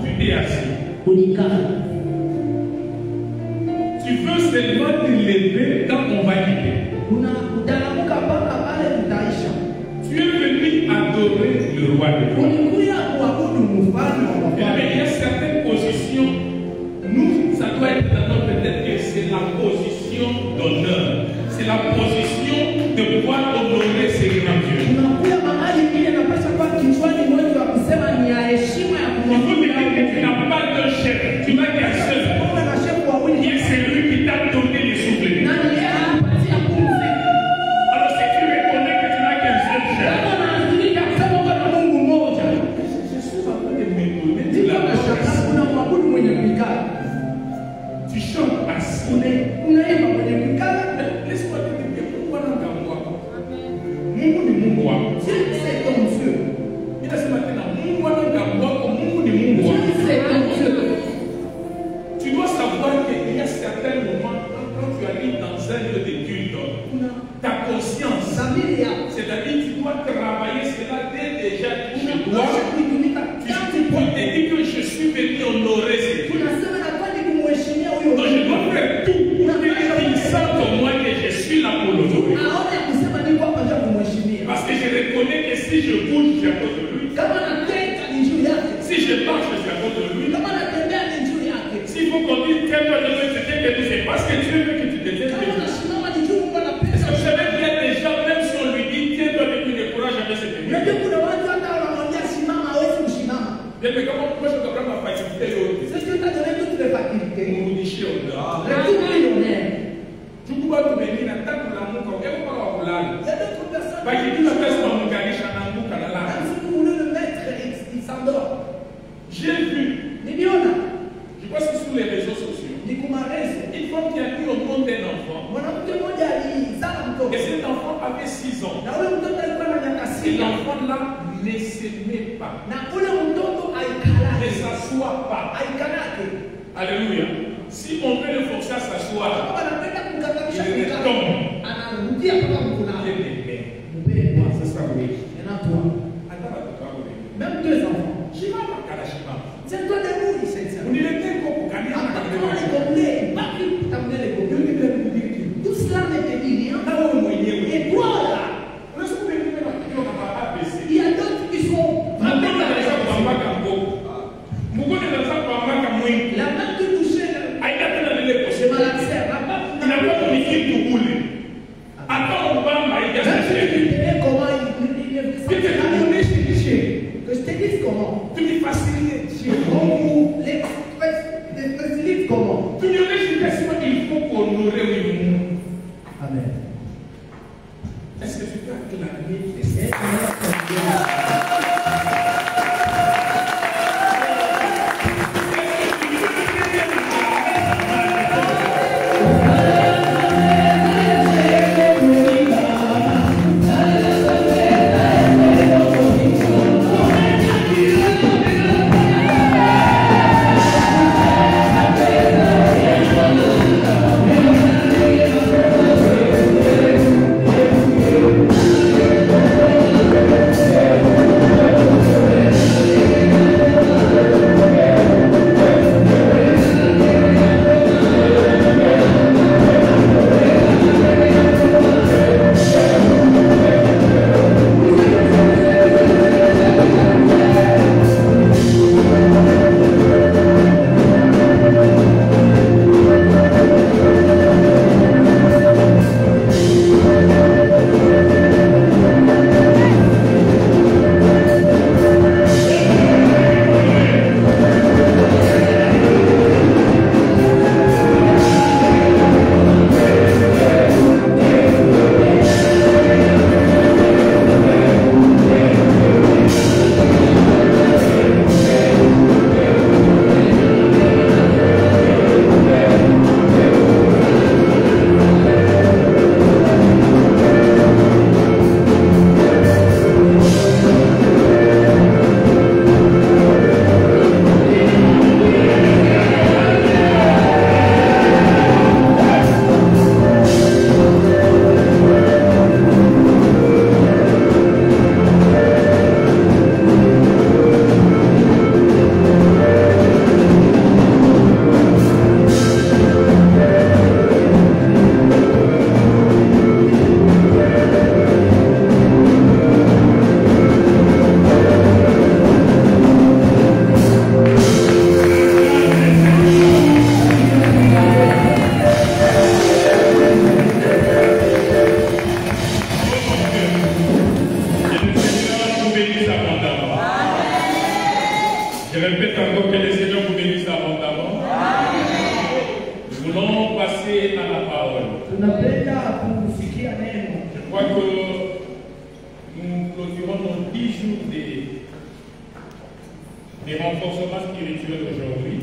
Tu es assis. Unikana. Tu veux seulement te lever quand on va quitter. Tu es venu adorer le roi de Dieu. Il y a certaines positions, nous, ça doit être dans notre tête que c'est la position d'honneur. C'est la position de pouvoir honorer ces grands dieux. Il faut te dire que tu n'as pas de chef, tu n'as qu'un seul. Qui est celui qui t'a donné les souffles. Alors si tu reconnais que tu n'as qu'un seul chef, je suis en train de m'étonner de la tu chantes assis. Laisse-moi te dire que pourquoi non qu'à moi? Mungu ni Mungu wako. C'est ton Dieu. Il a ce matin, Mungu non qu'à moi comme Mungu ni Mungu wako. Tu dois savoir qu'il y a certains moments quand tu arrives dans un lieu de culte, ta conscience, c'est-à-dire tu dois travailler cela dès déjà chez toi. Tu peux te dire que je suis venu honorer ces dieux. Donc je dois faire tout pour qu'ils sentent au moins que je suis là pour l'honorer. Parce que je reconnais que si je bouge, c'est à cause de lui. Si je marche, c'est à cause de lui. S'il faut qu'on dise tiens-toi de nous, c'est parce que Dieu veut que tu te tiennes de lui. Parce que vous savez qu'il y a des gens, même si on lui dit tiens-toi de lui, ne pourra jamais se tenir. Mais comment moi je dois prendre ma facilité et C'est Dieu t'a donné toutes les facultés. Tu dois te venir en tant que l'amour, et vous parlez au Il y a d'autres personnes qui si vous voulez le mettre, il s'endort. j'ai vu, je pense que sur les réseaux sociaux, une femme qui a eu au monde d'un enfant. Et cet enfant avait 6 ans. Et l'enfant-là ne s'aimait pas. Ne s'assoit pas. Alléluia. Si on veut le forcer à s'asseoir, il retombe. Il est ça sera oui. Même 2 enfants. C'est toi debout, on il était pour gagner tout cela ne te dit rien. Et toi là, il y a d'autres qui sont la main qui touchait le malaxer, Je répète encore que le Seigneur vous bénisse abondamment. Nous voulons passer à la parole. Je crois que nous clôturons nos 10 jours des renforcements spirituels aujourd'hui.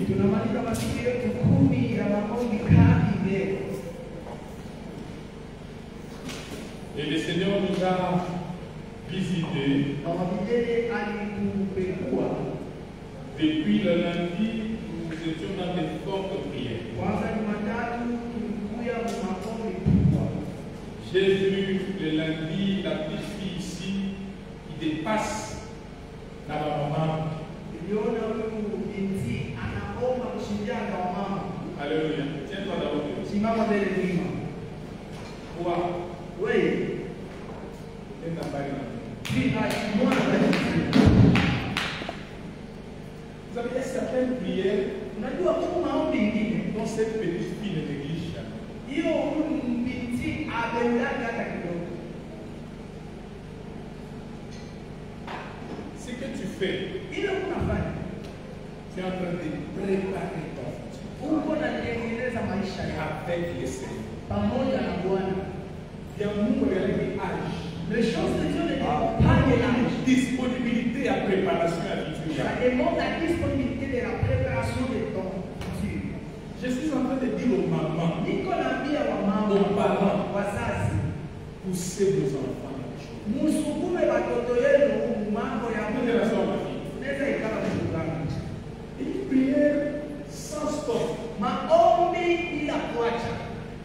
Et le Seigneur nous a visités. Depuis le lundi, nous étions dans des fortes prières. J'ai vu le lundi la petite fille ici qui dépasse la maman. Alléluia. Tiens-toi d'abord. Quoi? Oui. Vous avez certaines prières dont cette petite fille ne néglige jamais. Ce que tu fais, tu es en train de préparer ton futur avec les Seigneurs. Il y a un nombre de âge. Les choses de Dieu ne dépendent pas de l'âge. Disponibilité à préparation à futur. Ça demande la disponibilité de la préparation de ton futur. Je suis en train de dire aux mamans, aux parents, poussez vos enfants dans les choses. Une prière sans stop.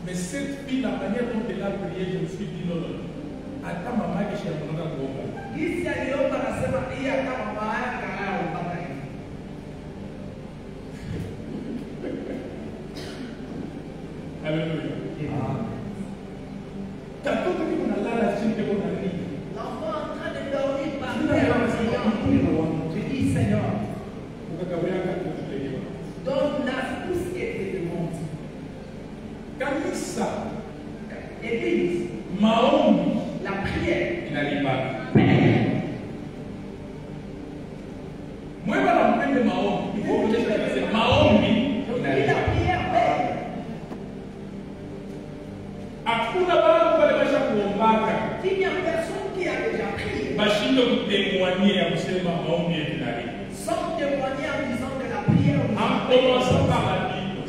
Mais cette fille, la manière dont elle a prié, je me suis dit non, non. Attends, maman, que je suis en train de Alléluia. Quand on a la suite de mon ami, l'enfant en train de dormir par terre, je dis Seignor, donne-la tout ce qu'elle te demande. Kanisa, Église, maombi, la prière, inalibaki. Moi, je vais l'appeler maombi. Il faut que je dise maombi, la prière, hakuna bantu bale basha kuombaka. Il n'y a personne qui a déjà prié. Bashindo kutemwania ya kusema maombi yetinali. Sans témoigner en disant que la prière. En commençant par la Bible.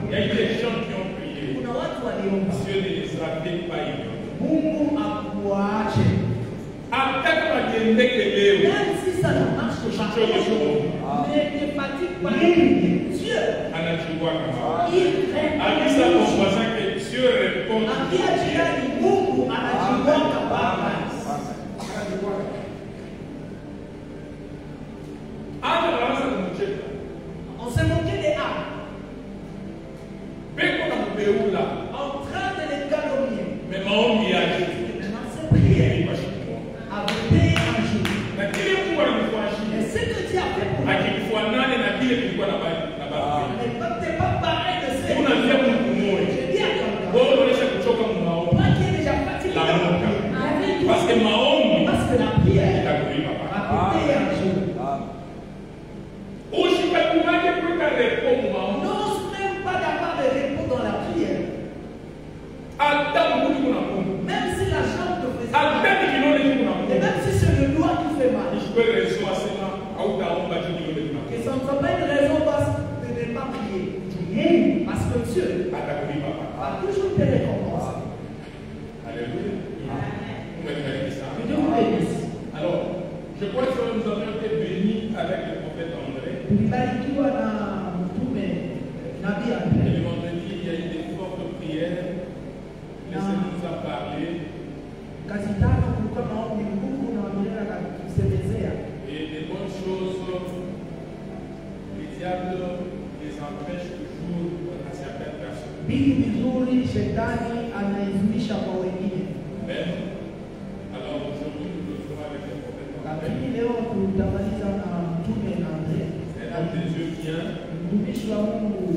Il y a eu des gens qui ont prié. Dieu ne les a peut-être pas ignorés. Même si ça ne marche pas, ne te fatigue pas. Dieu, il répond. On s'est moqué des âmes. En train de les calomnier. Mais maombi yake Maintenant, c'est prière. Avec un jour. na kile Mungu alimfanyia Et ce que Dieu a fait pour nous akifanane na kile kilikuwa na baba. n'est pas pareil de ce que Unajua Mungu je mmoja. dis à quelqu'un. Wewe unaweza kutoka maombi. Toi qui es déjà fatigué La de Mungu. prier. Parce que maombi Parce que la prière itakulipa va baba. coûter un jour. Usikakumake kuweka repo maombi. N'ose même pas d'avoir de repos dans la prière. Hata Mungu kuna Mungu. Même si la jambe te fait Hata mal. kidole kuna Mungu. Et même si c'est le doigt qui fait mal. Ishikwe reso asema hautaomba kidole kuna Et Mungu. ça ne soit pas une raison de ne pas prier. Parce que Dieu Atakulipa baba. va toujours te récompenser. Alléluia. Mungu atubariki Que sana. Dieu vous bénisse. Alors, je crois que nous avons été bénis avec le prophète André. Tulibarikiwa na mtume nabii Et Andrea. le vendredi, il y a eu des fortes prières. Le Seigneur nous a parlé. Kazi tano kulikuwa maombi Mungu na Andrea akatusemezea. Et des bonnes choses, le diable les empêche toujours à certaines personnes. Vitu vizuri shetani anaizuisha kwa wengine. Amen. Alors aujourd'hui, nous le ferons avec le prophète André. Lakini leo tutamaliza na mtume Andrea. C'est un des yeux bien. Mtumishi wa Mungu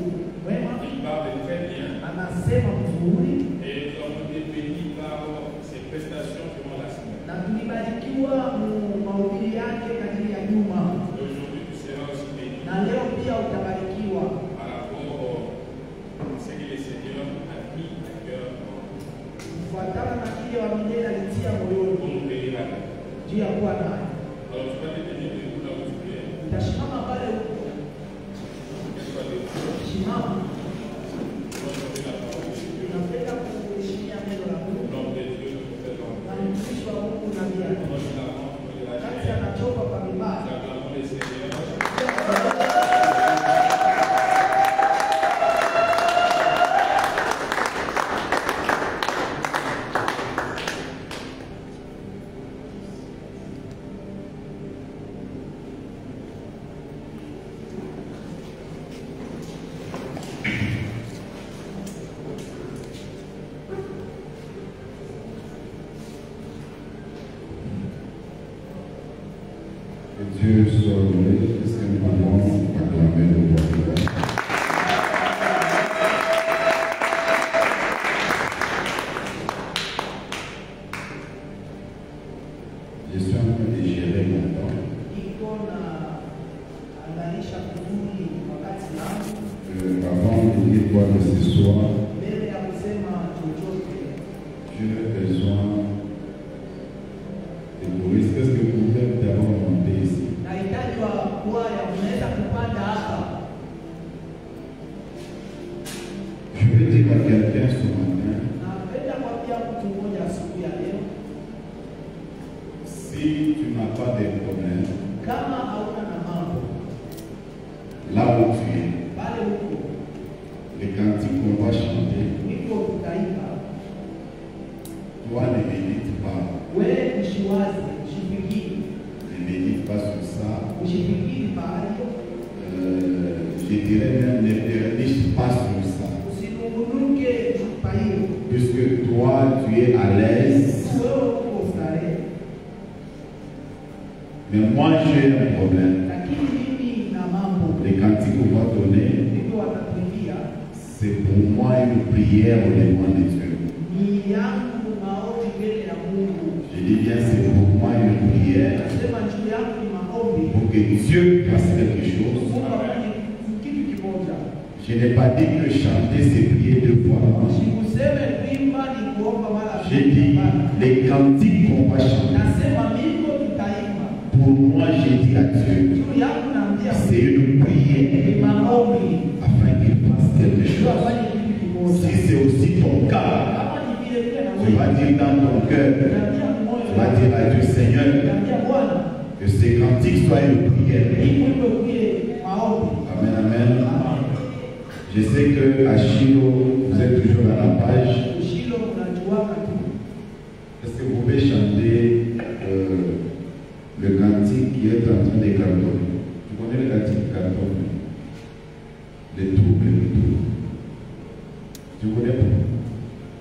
mwema Il parle très bien. anasema vizuri Et nous avons été bénis par ses prestations durant la semaine. na tulibarikiwa mu mahubiri yake kadiri ya nyuma. Et aujourd'hui, tu seras Utasimama pale huko. Simama. Tunapenda kuheshimia neno la Mungu. Na mtumishi wa Mungu na bia. Wakati anatoka kwa mibaya. Dieu soit loué, est-ce que nous pouvons acclamer le roi? Je suis en train de gérer mon temps. Avant de dire quoi que ce soit, j'ai besoin de vous. Est-ce que vous pouvez d'abord monter ici? Je vais dire à quelqu'un ce matin, si tu n'as pas de problème, là où tu es, les cantiques qu'on va chanter, toi ne médite pas. Ne médite pas sur ça. Je dirais même ne perniche pas sur ça. Puisque toi tu es à l'aise. Mais moi j'ai un problème. Les cantiques qu'on va donner, c'est pour moi une prière au devant de Dieu. Je dis bien, c'est pour moi une prière pour que Dieu fasse quelque chose. Je n'ai pas dit que chanter c'est prier 2 fois. J'ai dit les cantiques qu'on va chanter. Pour moi, j'ai dit à Dieu, c'est une prière afin qu'il fasse quelque chose. Si c'est aussi ton cas, tu vas dire dans ton cœur, tu vas dire à Dieu, Seigneur, que ces cantiques soient une prière. Amen, amen. Je sais que à Chilo, vous êtes toujours à la page. Est-ce que vous pouvez chanter le cantique qui est en train de cartonner? Tu connais le cantique qui cartonne? Le double. Tu connais pas?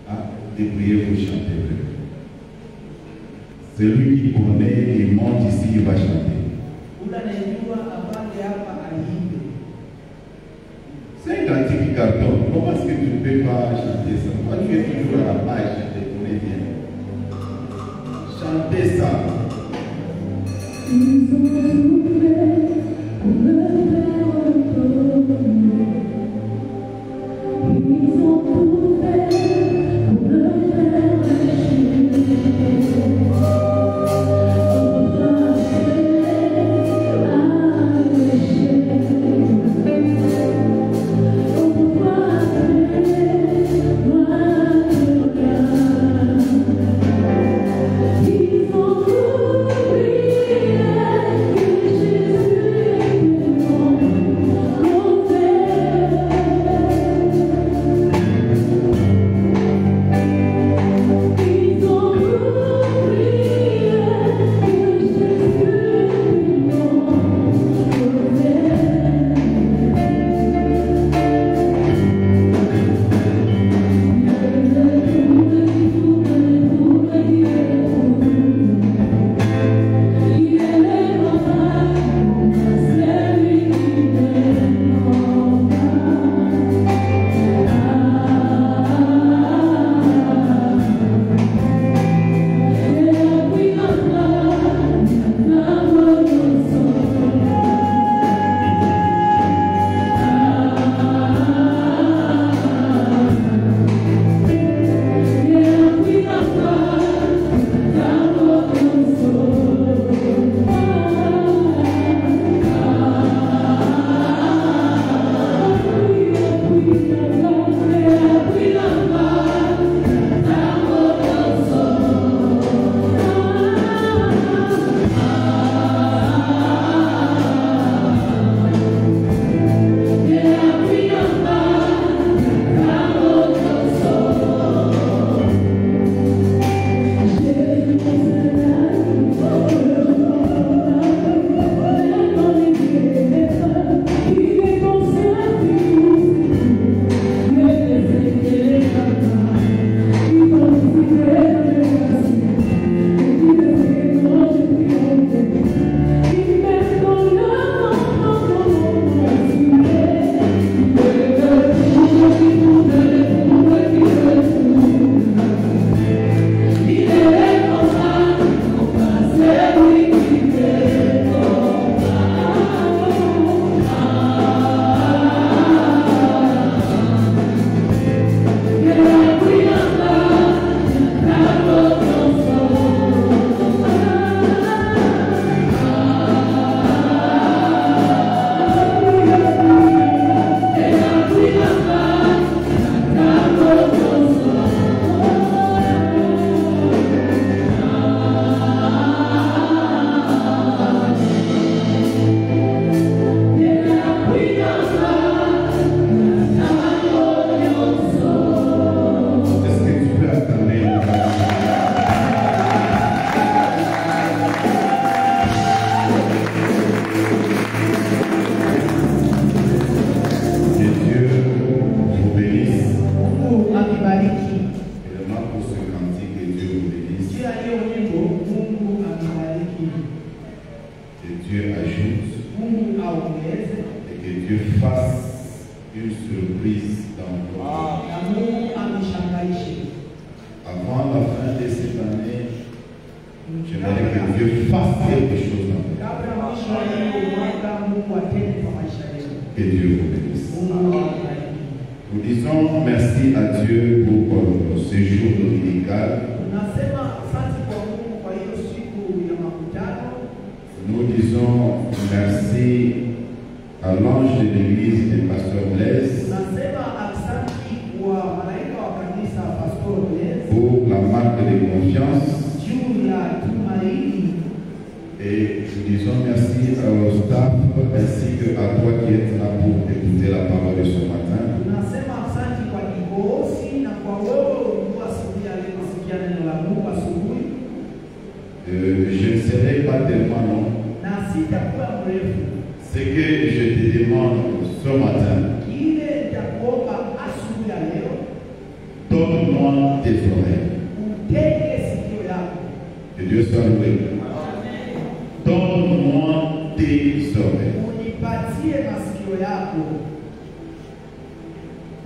Ah, débrouillez vous chantez. Celui qui connaît, il monte ici, il va chanter. C'est un cantique qui cartonne. Comment est-ce que tu ne peux pas chanter ça? Moi, tu es toujours à la page, je te connais bien. Chantez ça. Ils ont souffert pour me faire retourner. Ils ont souffert pour me faire lâcher. On peut pas faire aongeze et que Dieu fasse une surprise dans votre vie. na Mungu amshangaishe. Avant la fin de cette année, j'aimerais que Dieu fasse quelque chose dans votre vie. Kabla mwisho wa hii mwaka Mungu atende kwa maisha yetu. Que Dieu vous bénisse. Mungu awabariki. Nous disons merci à Dieu pour ce jour dominical. Tunasema asante kwa Mungu kwa hiyo siku ya makutano. Nous disons merci à l'ange de l'église de Pasteur Blaise Tunasema asante kwa malaika wa kanisa Pastor Blaise pour la marque de confiance. juu ya tumaini. Et nous disons merci au staff ainsi qu'à toi qui es là pour écouter la parole de ce matin. Tunasema asante kwa kikosi na kwa wewe ulikuwa asubuhi aliyesikia neno la Mungu asubuhi. Je ne serai pas tellement long. Na sitakuwa mrefu. Ce que je te demande ce matin, Kile nitakuomba asubuhi ya leo, donne-moi tes oreilles. utege sikio yako. Que Dieu soit loué. Donne-moi tes oreilles. Unipatie masikio yako.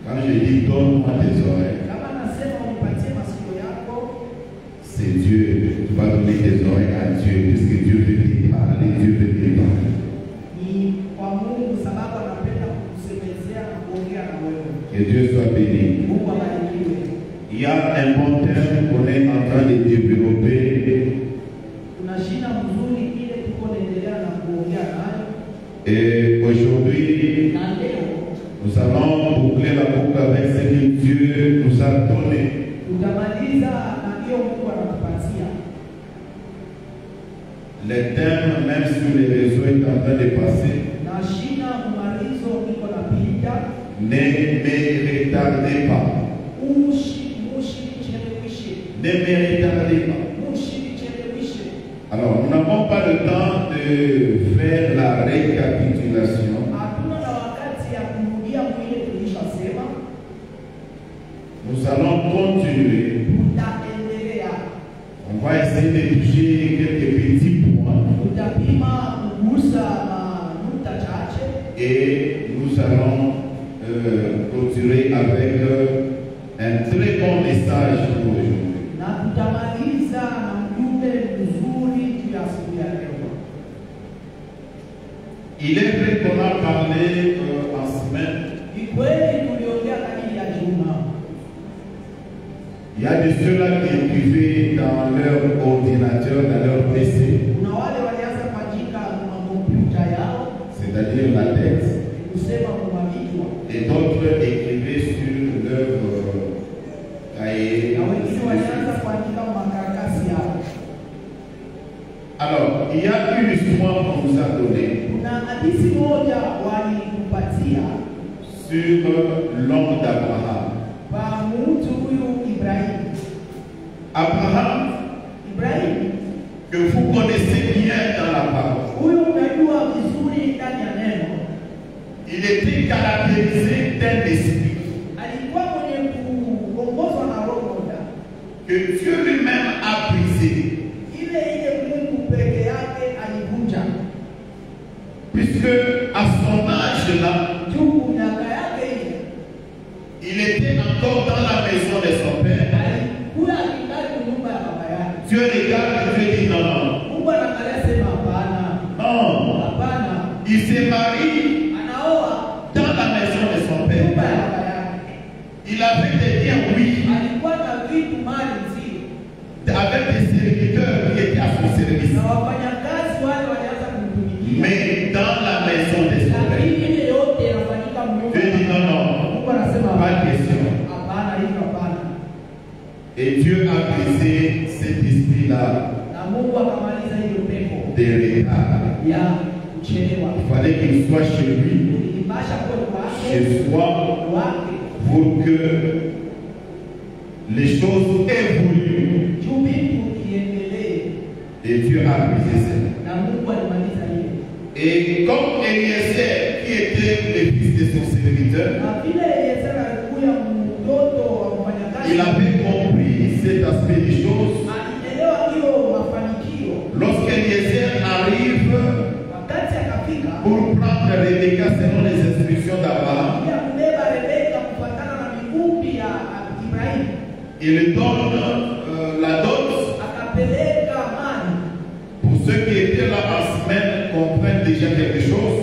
Quand je dis donne-moi tes oreilles, Kama nasema unipatie masikio yako, c'est Dieu. Tu vas donner tes oreilles à Dieu, puisque Dieu veut te parler, Dieu veut te parler. ni kwa Mungu sababu anapenda kukusemezea na kuongea na wewe. Que Dieu soit béni. Mungu abarikiwe. Il y a un bon thème qu'on est en train de développer. Kuna shina mzuri ile tuko naendelea na kuongea nayo. Et aujourd'hui, Na leo nous allons boucler la boucle avec ce que Dieu nous a donné. tutamaliza na hiyo Mungu anatupatia. Les thèmes, même sur les réseaux, est en train de passer. Na shina malizo iko napita. Ne me retardez pas. Mushicheleweshe. Ne me retardez pas. Mushicheleweshe. Alors, nous n'avons pas le temps de faire la récapitulation. Hatuna na wakati ya kurudia mwile tulishasema. Nous allons continuer. Tutaendelea. On va essayer de toucher quelques petits points. Tutapima kugusa nukta chache. Et nous allons clôturer avec un très bon message pour aujourd'hui. Na tutamaliza na ujumbe mzuri juu ya siku ya leo. Il est vrai qu'on a parlé en semaine. Ni kweli tuliongea kadiri ya juma. Il y a de ceux-là qui écrivaient dans leur ordinateur, dans leur PC, Kuna wale walianza kuandika makompyuta yao, c'est-à-dire la tête, kusema kwa vichwa. et d'autres écrivaient sur leur cahier. Na wengine walianza kuandika makaratasi yao. Alors, il y a une histoire qu'on nous a donnée Kuna hadithi moja walitupatia sur l'homme d'Abraham. kwa mtu huyu Ibrahimu. Abraham, que vous connaissez bien dans la parole, Huyu unajua vizuri ndani ya neno. il était caractérisé d'un esprit Alikuwa mwenye kuongozwa na roho moja. que Dieu lui-même a brisé. Ile Mungu peke yake alivunja. Puisque à son âge-là, Juu miaka yake ile il était encore dans la maison de son père. alikuwa akikaa nyumba ya baba yake. Dieu regarde et Dieu dit non, non, Mungu anaangalia sema hapana. non. Hapana. Il s'est marié Anaoa dans la maison de son nyumba ya père. baba yake. Il avait des biens, oui, Alikuwa na vitu mali nzuri. avec des serviteurs qui étaient à son service. Na wafanyakazi wale walianza kumtumikia. Mais dans la maison de son Lakini père, ile yote inafanyika Mungu. Dieu dit non, non, Mungu anasema pas de question. hapana, hiyo hapana. Et Dieu a brisé cet esprit-là Na Mungu akamaliza hiyo pepo de retard. ya kuchelewa. Il fallait qu'il soit chez lui, Ilipasha kuwa kwake, chez soi, wake, pour que les choses évoluent. juu vitu kiendelee. Et Dieu a brisé ça. Na Mungu alimaliza hiyo. Et comme Eliezer, qui était le fils de son serviteur, Na vile Yesu alikuwa mtoto wa mfanyakazi, il avait compris cet aspect des choses. alielewa hiyo mafanikio. Lorsqu'Eliezer arrive Wakati akafika pour pour prendre Rebecca selon les instructions d'Abraham. Il donne la dot. Pour ceux qui étaient là en semaine comprennent déjà quelque chose.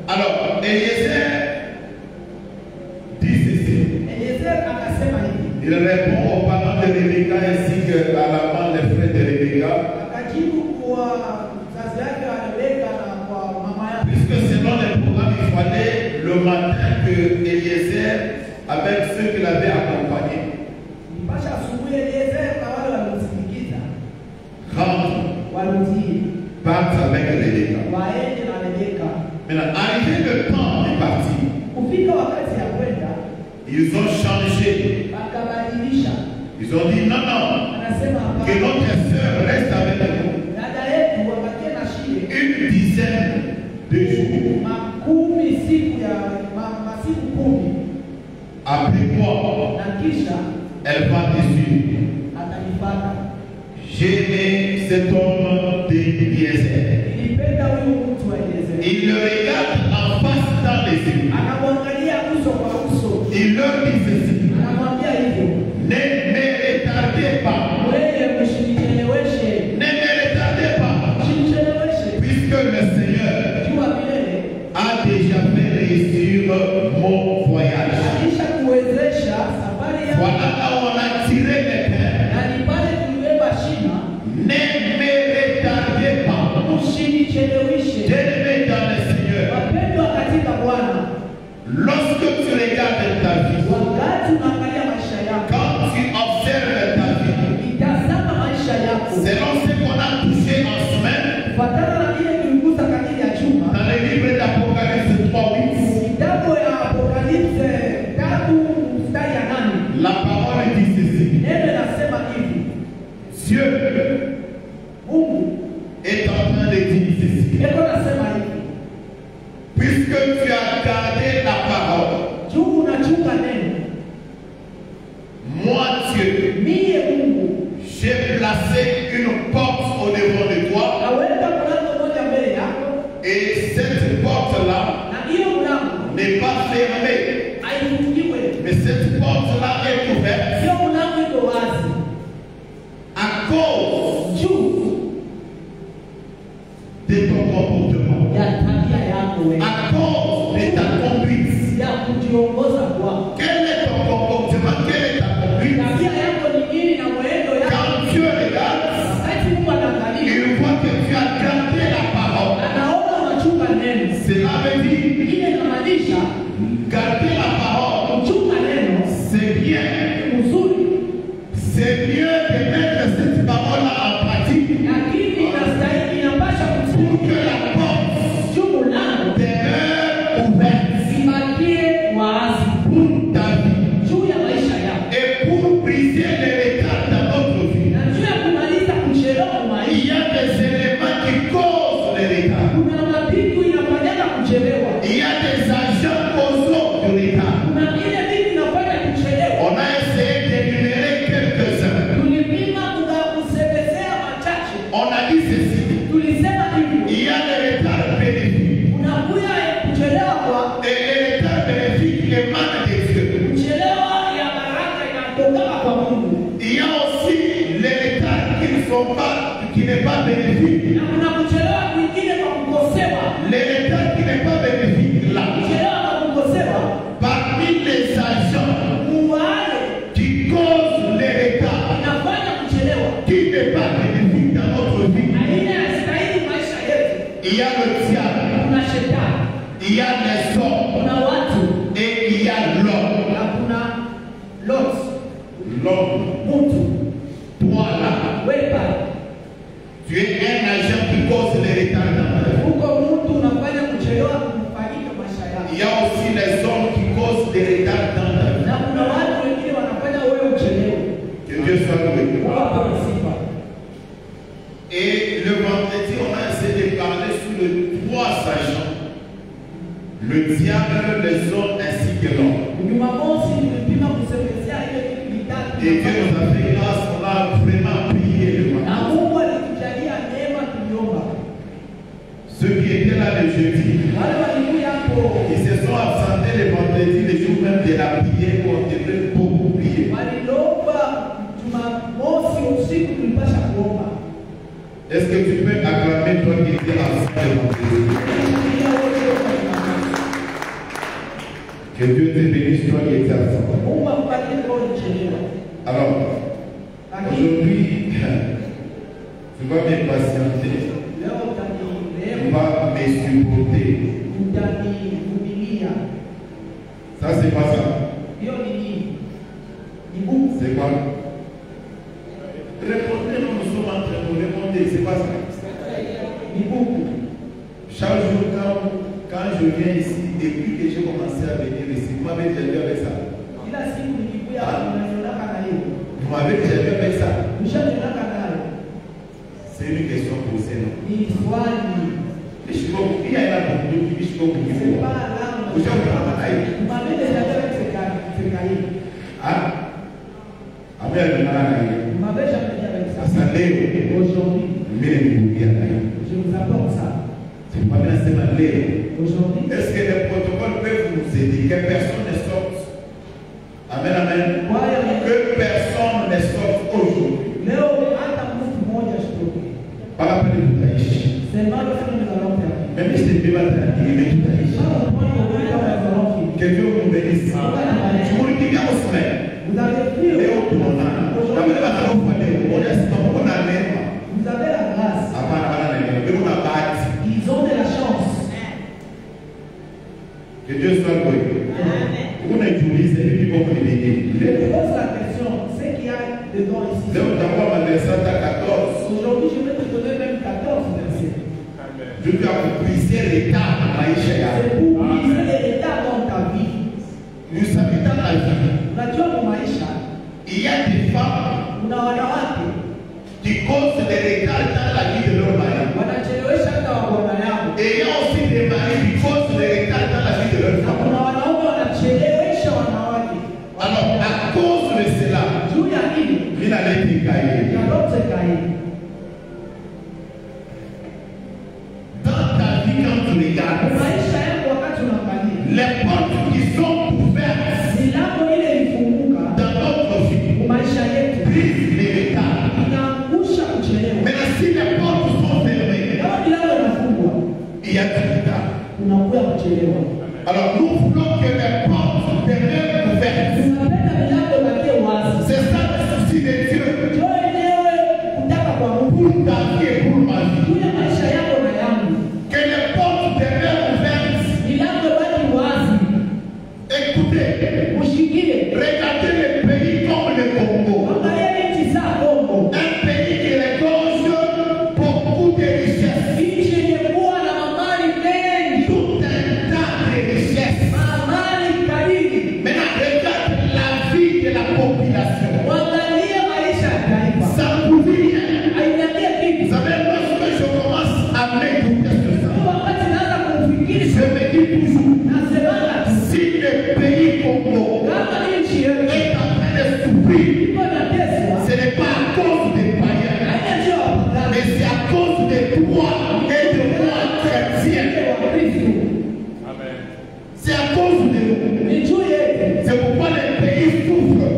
Alors, Eliezer dit ceci. Il répond aux parents de Rebecca ainsi qu'à l'amant des frères de Rebecca. Puisque selon les programmes, il fallait le matin que Eliezer, avec ceux qui l'avaient accompagné, partent avec Rebecca. Maintenant, arrivé le temps de partir, ils ont changé. Ils ont dit non, non, que notre soeur reste avec nous. Une dizaine de jours. Après quoi, elle va te suivre. J'ai aimé cet homme de Eliezer. Il le regarde en face dans les yeux. Il leur dit ceci. Ne me retardez pas. Ne me retardez pas. Puisque le Seigneur a déjà fait réussir mon voyage. Voilà là où on a tiré les terres. Ne me retardez pas. Bien-aimé dans le Seigneur. Lorsque tu regardes ta vie, quand tu observes ta vie, selon ce qu'on a touché en semaine, dans le livre d'Apocalypse 3:8, la parole dit ceci. Dieu est en train de dire ceci. Puisque tu as gardé la parole, moi Dieu, j'ai placé une porte au devant de toi. Et cette porte-là n'est pas fermée. Mais cette porte-là est ouverte à cause de ton comportement, à cause de ta conduite. Quel est ton comportement? Quelle est ta conduite? Quand Dieu regarde, il voit que tu as gardé la parole. Cela veut dire garder la parole, c'est bien. C'est mieux de mettre cette parole-là en pratique pour que la porte demeure ouverte pour ta vie et pour briser les retards dans notre vie. Il y a des éléments qui causent les retards. Il y a des agents causaux du retard. On a essayé d'énumérer quelques-uns. On a dit ceci. Il y a des retards bénéfiques. Et les retards bénéfiques émanent de Dieu. Il y a aussi les retards qui n'est pas bénéfique. Les retards qui n'est pas bénéfique là. Parmi les agents qui causent les retards, qui n'est pas bénéfique dans notre vie, il y a le diable, il y a les hommes et il y a l'homme. L'homme, toi là, tu es un agent qui cause les retards dans ta vie. Il y a aussi les hommes qui causent des retards dans ta vie. Que Dieu soit loué. Et le vendredi, on a essayé de parler sur les trois agents. Le diable, les hommes ainsi que l'homme. Et Dieu nous a fait grâce, on a vraiment prié le matin. Ceux qui étaient là le jeudi, ils se sont absentés le vendredi, le jour même de la prière, où on devrait beaucoup prier. Est-ce que tu peux acclamer toi qui étais absent le vendredi? Que Dieu te bénisse, toi qui étais absent. Alors, aujourd'hui, tu vas m'impatienter. Tu vas me supporter. Ça, c'est pas ça. C'est quoi? Répondez, nous sommes en train de répondre, c'est pas ça. Chaque jour, quand je viens ici, depuis que j'ai commencé à venir ici, vous m'avez déjà vu avec ça. Vous m'avez déjà vu avec ça. C'est une question posée, non? Il y a là beaucoup de choses qui sont vous m'avez déjà vu avec ce cahier. Ah? Avec ça. Aujourd'hui, je vous apporte ça. Aujourd'hui, est-ce que les protocoles peuvent nous aider que personne ne sorte? Amen, amen. Que personne ne sorte aujourd'hui. Pas la peine de Taïchi. Même si c'est pas Taïchi, que Dieu vous bénisse. Tu vous le dis bien au sommet. Vous avez la grâce. Ils ont de la chance. Que Dieu soit glorifié. Vous n'utilisez plus beaucoup de bénis. Je pose la question, ce qu'il y a dedans ici. Aujourd'hui, je vais te donner même 14 versets. Je dois vous briser l'état. C'est pour briser l'état dans ta vie. Nous savons dans la vie. Il y a des femmes qui causent des retards dans la vie de leur mari. Et il y a aussi des maris qui causent des retards dans la vie de leur femme. Alors, à cause de cela, il a été caillé. Dans ta vie, quand tu regardes, les portes qui sont ouvertes dans notre vie brisent les retards. Mais si les portes sont fermées, il y a du retard. Alors nous voulons que les portes demeurent ouvertes. C'est ça le souci de Dieu. Pour ta vie et pour ma vie. Que les portes demeurent ouvertes. Écoutez, regardez le pays comme le Congo. Un pays qui regorge beaucoup de richesses. Tout un tas de richesses. Maintenant, regarde la vie de la population. Ça vous dit rien. Vous savez, lorsque je commence à m'écouter sur ça, je me dis toujours, si le pays Congo est en train de souffrir, ce n'est pas à cause des païens, mais c'est à cause de toi et de moi chrétiens. C'est à cause de nous. C'est pourquoi les pays souffrent.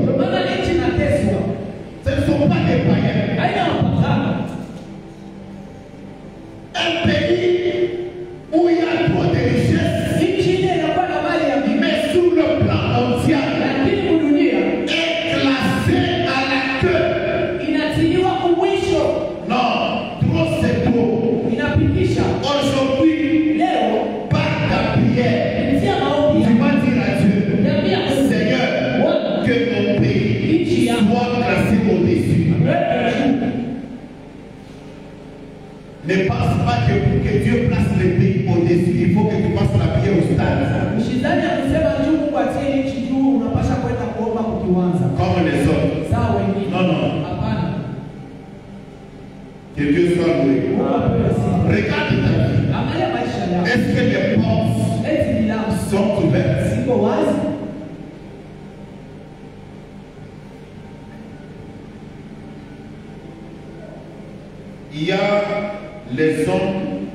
Ce ne sont pas des païens. Un pays où il y a trop de richesses, mais sur le plan mondial, est classé à la queue. Non, trop c'est trop. Aujourd'hui, par ta prière, tu vas dire à Dieu, Seigneur, que mon pays soit classé au-dessus. Ne pense pas que pour que Dieu place le pays au-dessus, il faut que tu fasses la prière au stade. Comme les autres. Non, non. Que Dieu soit loué. Regarde ta vie. Est-ce que les portes sont ouvertes? Il y a les hommes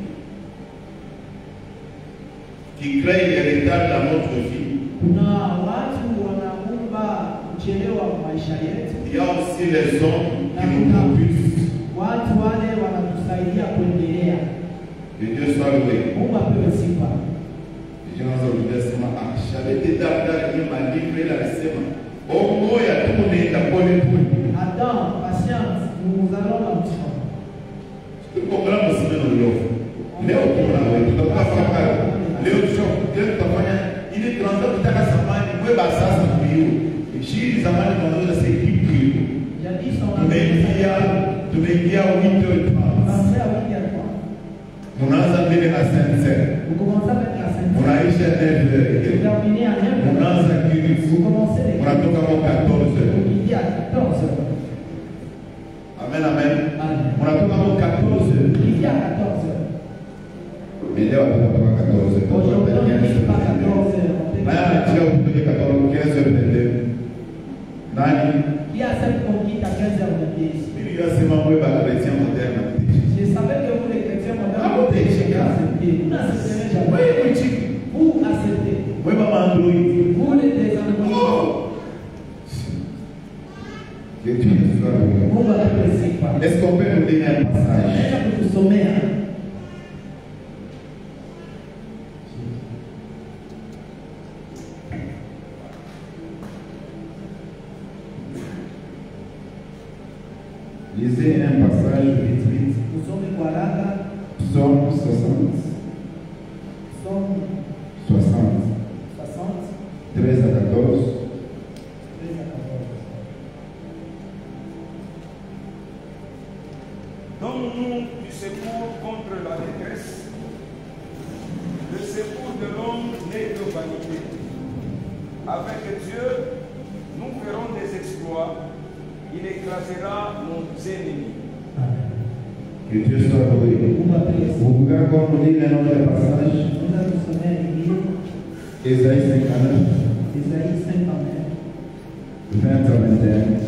qui créent des retards dans notre vie. Kuna watu wanaumba kuchelewa maisha yetu. Il y a aussi les hommes qui nous propulsent. Watu wale wanatusaidia kuendelea. Que Dieu soit loué. Mungu apewe sifa. J'avais été d'abord qui m'a livré la semaine. Oh, il y a tout le monde qui a collé pour lui. Attends, patience, nous allons en faire. Je comprends aussi bien le lion. Léo, tu vas pas faire. Léo, il est 30 ans, tu as sa main, il va ça, ça pour lui. Et si les amants de mon c'est qui pour lui. Tu m'as dit à 8h30. Mon âge est à 5h. Vous commencez avec la scène. Mon âge est à 9h. Vous terminez à 9h. Mon âge est à 15h. Vous commencez les 14h. Vous midi à 14h. Amen, amen. Amen. On a tout à 14h. Midi à 14h. Mais là, on a 14h. Aujourd'hui, on n'est pas 14h. Là, tu as oublié 14h, 15h. Qui a cette conquête à 15h de pied? Il y a ces membres chrétiens modernes. Je savais que vous, les chrétiens modernes, vous acceptez. Vous n'accepterez jamais. Vous acceptez. Vous, les désandroïdes. Que Dieu soit loué. Vous n'appréciez pas. Est-ce qu'on peut nous donner un passage? Est-ce que vous sommez? Lisez un passage vite, vite. Nous sommes Guarada. Psaume 60. Psaume 60. 60. 13 à 14. 13 à 14. Donne-nous du secours contre la détresse. Le secours de l'homme n'est que vanité. Avec Dieu, nous ferons des exploits. Il écrasera nos ennemis. Que Dieu soit loué. Vous pouvez encore nous lire un autre passage. Ésaïe 59. Ésaïe 59. 20 à 21.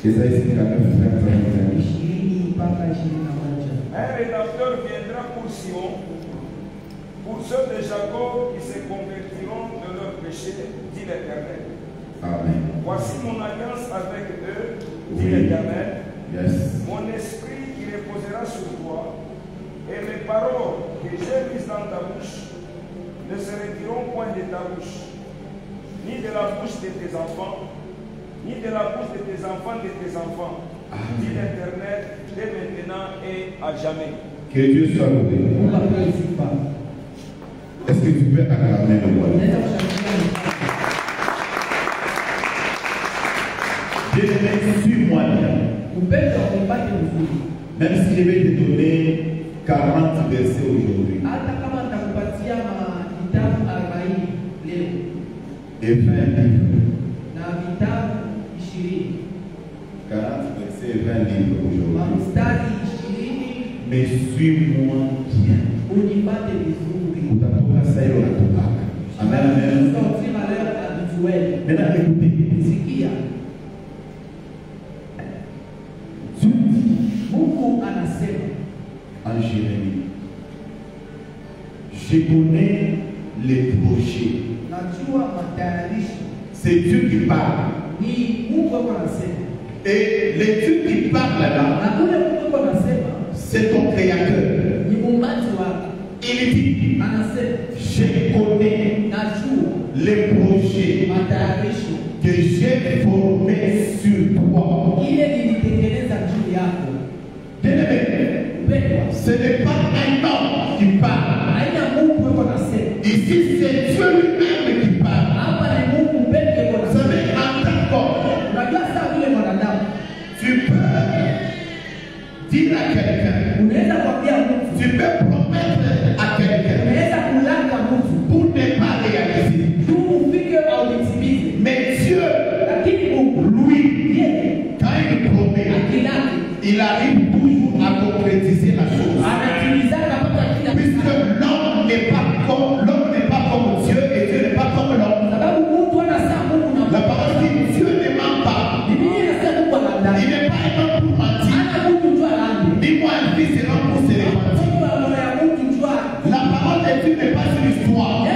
Ésaïe 59, 20 à 21. Un rédempteur viendra pour Sion, pour ceux de Jacob qui se convertiront de leurs péchés, dit l'Éternel. Amen. Voici mon alliance avec eux, dit l'Éternel. Yes. Mon esprit qui reposera sur toi, et mes paroles que j'ai mises dans ta bouche ne se retireront point de ta bouche, ni de la bouche de tes enfants, ni de la bouche de tes enfants, dit l'Éternel, dès maintenant et à jamais. Que Dieu soit loué. Est-ce que tu peux acclamer le roi? Bien-aimé, suis-moi bien. Même si je vais te donner 40 versets aujourd'hui. Et 20 livres. 40 versets et 20 livres aujourd'hui. Mais suis-moi bien. Amen, amen. Maintenant, écoutez. En Jérémie, je connais les projets. C'est Dieu qui parle. Et les Dieu qui parle là, c'est ton créateur. Il dit, je connais les projets que j'ai formés sur toi. Ce n'est pas un homme qui parle. Ici, c'est Dieu lui-même qui parle. Vous savez, en tant qu'homme, tu peux dire à quelqu'un, tu peux promettre à quelqu'un pour ne pas réaliser. Mais Dieu, lui, quand il promet, il arrive toujours à concrétiser la chose. Puisque l'homme n'est pas comme Dieu et Dieu n'est pas comme l'homme. La parole dit Dieu ne ment pas. Il n'est pas un homme pour mentir. Ni moi un fils et l'homme pour se repentir. La parole de Dieu n'est pas une histoire.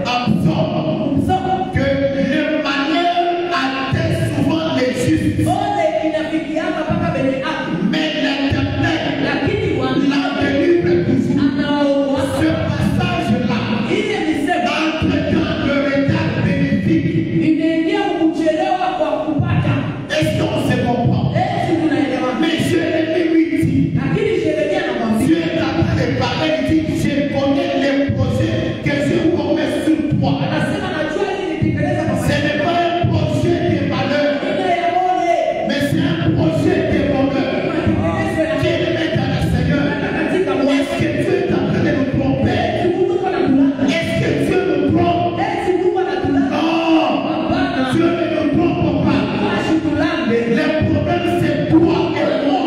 absorbe que le malheur atteint souvent les justes. Mais l'Éternel la délivre toujours. Ce passage-là entretient le retard bénéfique. Est-ce qu'on se comprend? Mais je l'ai dit. Dieu est en train de parler, il dit, je connais les projets que je commets sur toi. Ce n'est pas un projet de malheur, mais c'est un projet de bonheur. Dieu le met dans le Seigneur. Est-ce que Dieu est en train de nous tromper? Est-ce que Dieu nous trompe? Non, Dieu ne nous trompe pas. Le problème c'est toi et moi.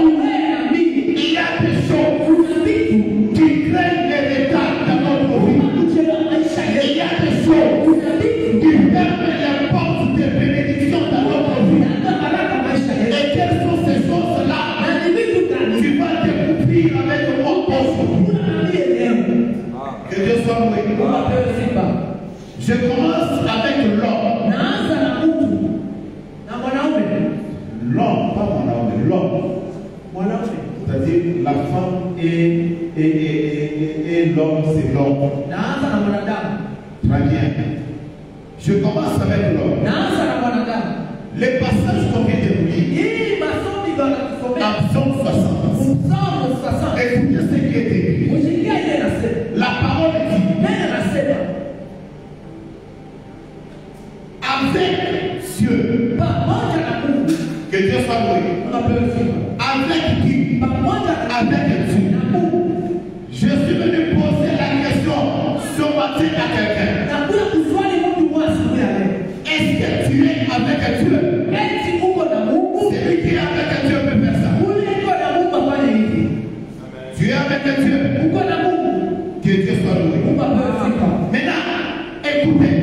Il y a des choses qui craignent les retards dans notre vie. Il y a des choses qui ferment les portes de bénédiction dans notre vie. Et quelles sont ces choses-là? Tu vas découvrir avec moi aujourd'hui. Que Dieu soit loué. Je commence avec l'homme. L'homme, pas mon homme, l'homme. C'est-à-dire la femme et l'homme, c'est l'homme. Très bien. Je commence avec l'homme. Les passages qu'on vient de lire, Psaume 60. Écoutez ce qui est écrit. La parole dit, avec Dieu, que Dieu soit loué. Avec qui? Avec Dieu. Je suis venu poser la question ce matin à quelqu'un. Est-ce que tu es avec Dieu? Celui qui est avec Dieu peut faire ça. Tu es avec Dieu. Que Dieu soit loué. Maintenant, écoutez.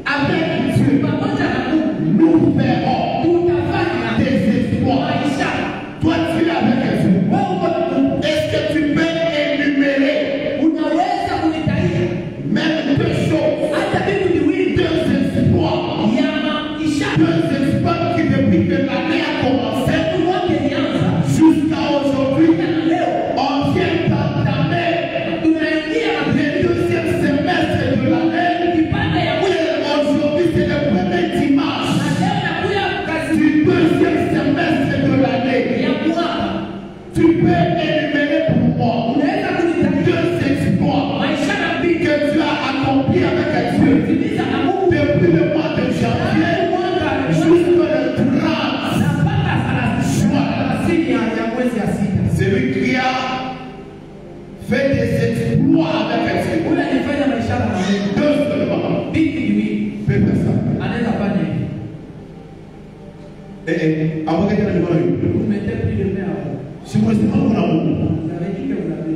Avec Dieu, nous verrons des espoirs. Toi, tu es avec Dieu. Est-ce que tu peux énumérer même deux choses? Deux espoirs. Deux espoirs qui depuis que l'année a commencé jusqu'à aujourd'hui, on vient d'entamer le deuxième semestre de l'année. Aujourd'hui, c'est le premier dimanche du deuxième semestre de l'année. Tu peux énumérer pour moi deux exploits que tu as accomplis avec Dieu depuis le mois de janvier jusqu'au 30 juin. Celui qui a fait des exploits avec Dieu. Deux seulement. Peut faire ça.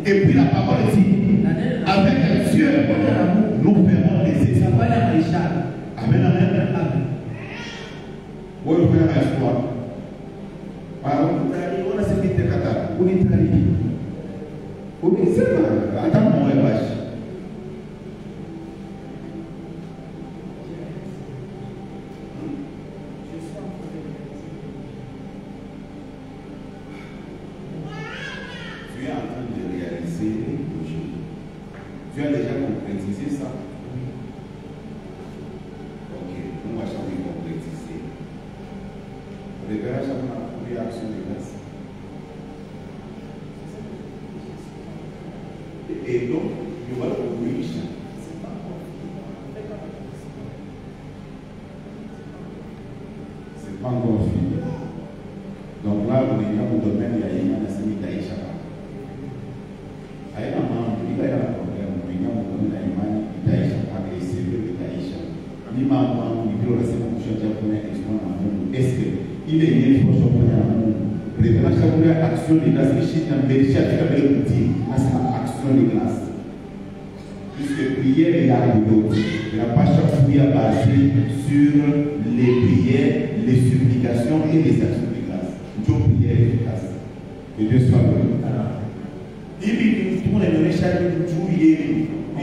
Et puis la parole dit, avec Dieu, nous ferons des espoirs. Amen, amen. Oui, nous ferons un espoir. On a ce qui était kata. On est allé. On est seulement. Attends, mon vache. Tu es en train de réaliser les projets. Tu as déjà concrétisé ça? Ok, on va jamais concrétiser. On verra jamais la première action de grâce. Et donc, il va le riche. C'est pas encore fini. Donc là, on est dans le domaine de la Yémen, d'Aïcha. Aïcha, il y a un problème. Il y a un domaine de la Yémen, d'Aïcha, et c'est le d'Aïcha. L'imam, il peut rester comme je disais pour un est-ce qu'il est né pour son premier président chaque action de grâce, il y a un bénéfice avec le petit, action de grâce. Puisque prière est à l'autre. Il n'y a pas chaque prière basée sur les prières, les supplications et les actions de grâce. Dieu prière efficace. Que Dieu soit loué. Il dit tout le monde est donné chaque jour, il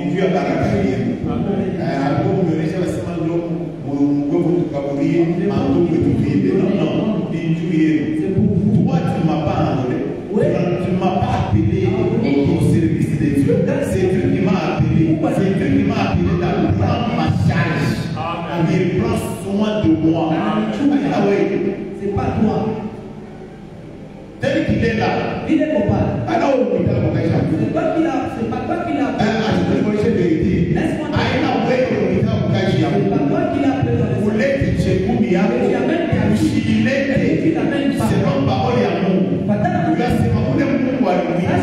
juu ya baraka yenu. Hapo mmeonyesha wasema ndio mgogo tukaburie mambo yetu vile. Non, ni juu yenu. Toi tu m'as pas enrôlé. Tu m'as pas appelé au service de Dieu. C'est Dieu qui m'a appelé. C'est Dieu qui m'a appelé à prendre ma charge. Il prend soin de moi. Ah oui. C'est pas toi. Tel qu'il est là. Il est pas. Alors on peut pas faire ça. C'est pas toi qui l'a. Selon parole et amour. Maintenant écoutez, on dit avec Dieu, nous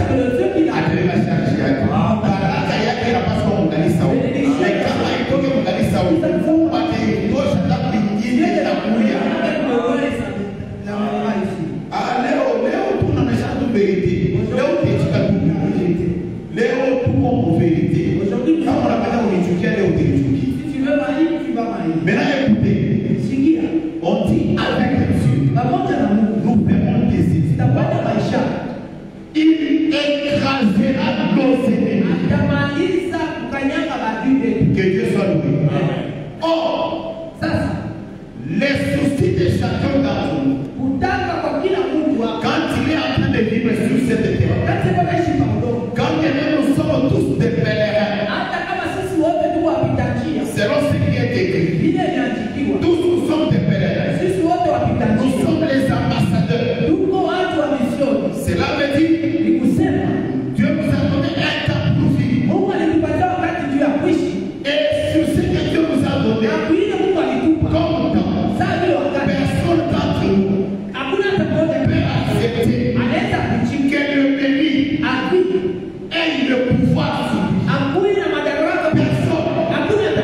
ferons des études. Il écrasera nos ennemis. Que Dieu soit loué. Or, les soucis de chacun d'entre nous, quand il est en train de vivre sur cette terre, quand nous sommes tous des pèlerins, selon ce qui est écrit, tous nous sommes des pèlerins. Nous sommes les ambassadeurs. Cela veut dire Dieu nous a donné un temps pour vivre. Et sur ce que Dieu nous a donné, comme temps, personne d'entre nous peut accepter que le pays ait le pouvoir sur lui. Personne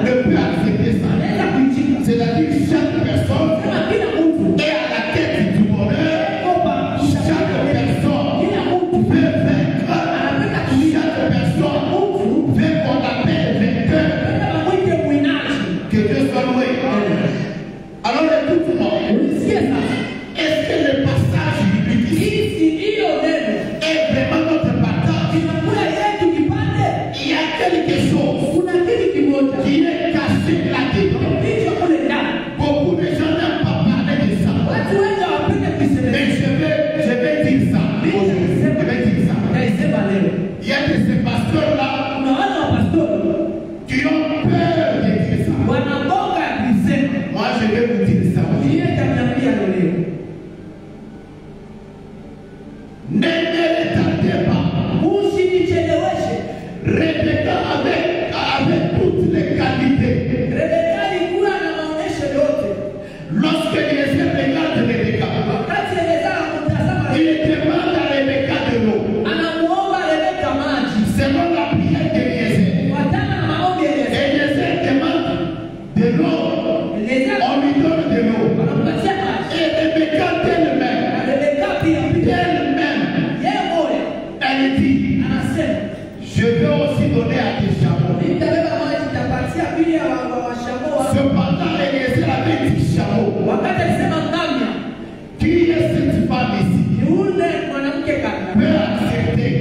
ne peut accepter ça. C'est-à-dire chaque personne est à la tête du bonheur. Chaque personne veut vaincre. Chaque personne veut qu'on appelle vainqueur. Que Dieu soit loué. Alors écoute-moi. Est-ce que le passage biblique ici est vraiment notre partage? Il y a quelque chose qui est caché là-dedans. Beaucoup de gens n'aiment pas parler de ça. Mais je vais dire ça. Aujourd'hui, je vais dire ça. Il y a de ces pasteurs-là qui ont peur de dire ça. Moi, je vais vous dire ça. Ne retardez pas. Rebecca avec toutes les qualités. Lorsque Eliezer regarde Rebecca, il demande à Rebecca de l'eau. Selon la prière d'Eliezer, Eliezer demande de l'eau. On lui donne de l'eau. Et Rebecca d'elle-même, elle dit, je vais aussi donner à tes chameaux. Cependant, Eliezer avait 10 chameaux. Qui est cette femme ici? Peut accepter.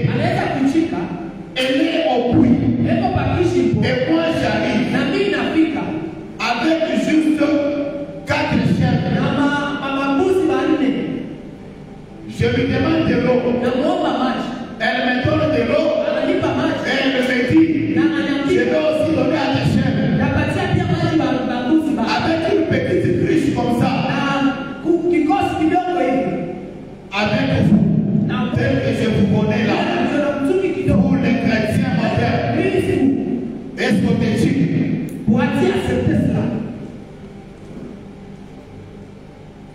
Elle est au puits. Et moi j'arrive avec juste 4 chèvres. Je lui demande de l'eau. Elle me donne de l'eau. Et elle me dit, je vais aussi donner à tes chèvres. Avec une petite cruche comme ça. Avec vous. Tel que je vous connais là. Pour les chrétiens modernes. Eschatologiques.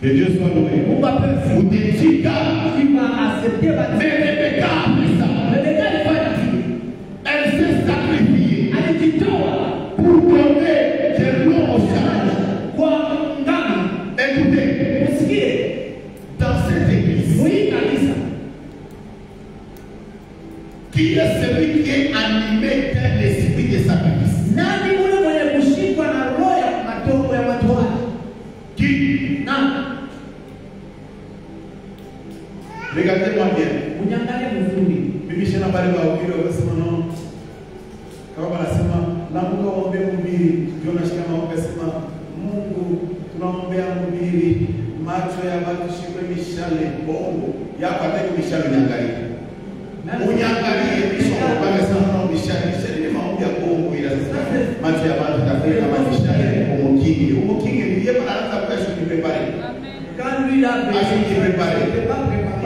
Que Dieu soit loué. Vous dites, mais Rebecca a fait ça. Elle s'est sacrifiée pour donner de l'eau au château. Écoutez, dans cette église, qui est celui qui est animé d'un esprit de sacrifice? Qui? Regardez-moi bien. Namuka ombe mhubiri, tunashika maombi sema Mungu tunaombea mhubiri, macho ya watu shikwe mishale bongo yako ataki mishale nyangalie. Unyangalie bisho kwa sana mishale ni maombi ya bongo ila sasa macho ya watu tafika kama mishale umukingi ndiye anaanza kesho kipepare. Can we have a prepare?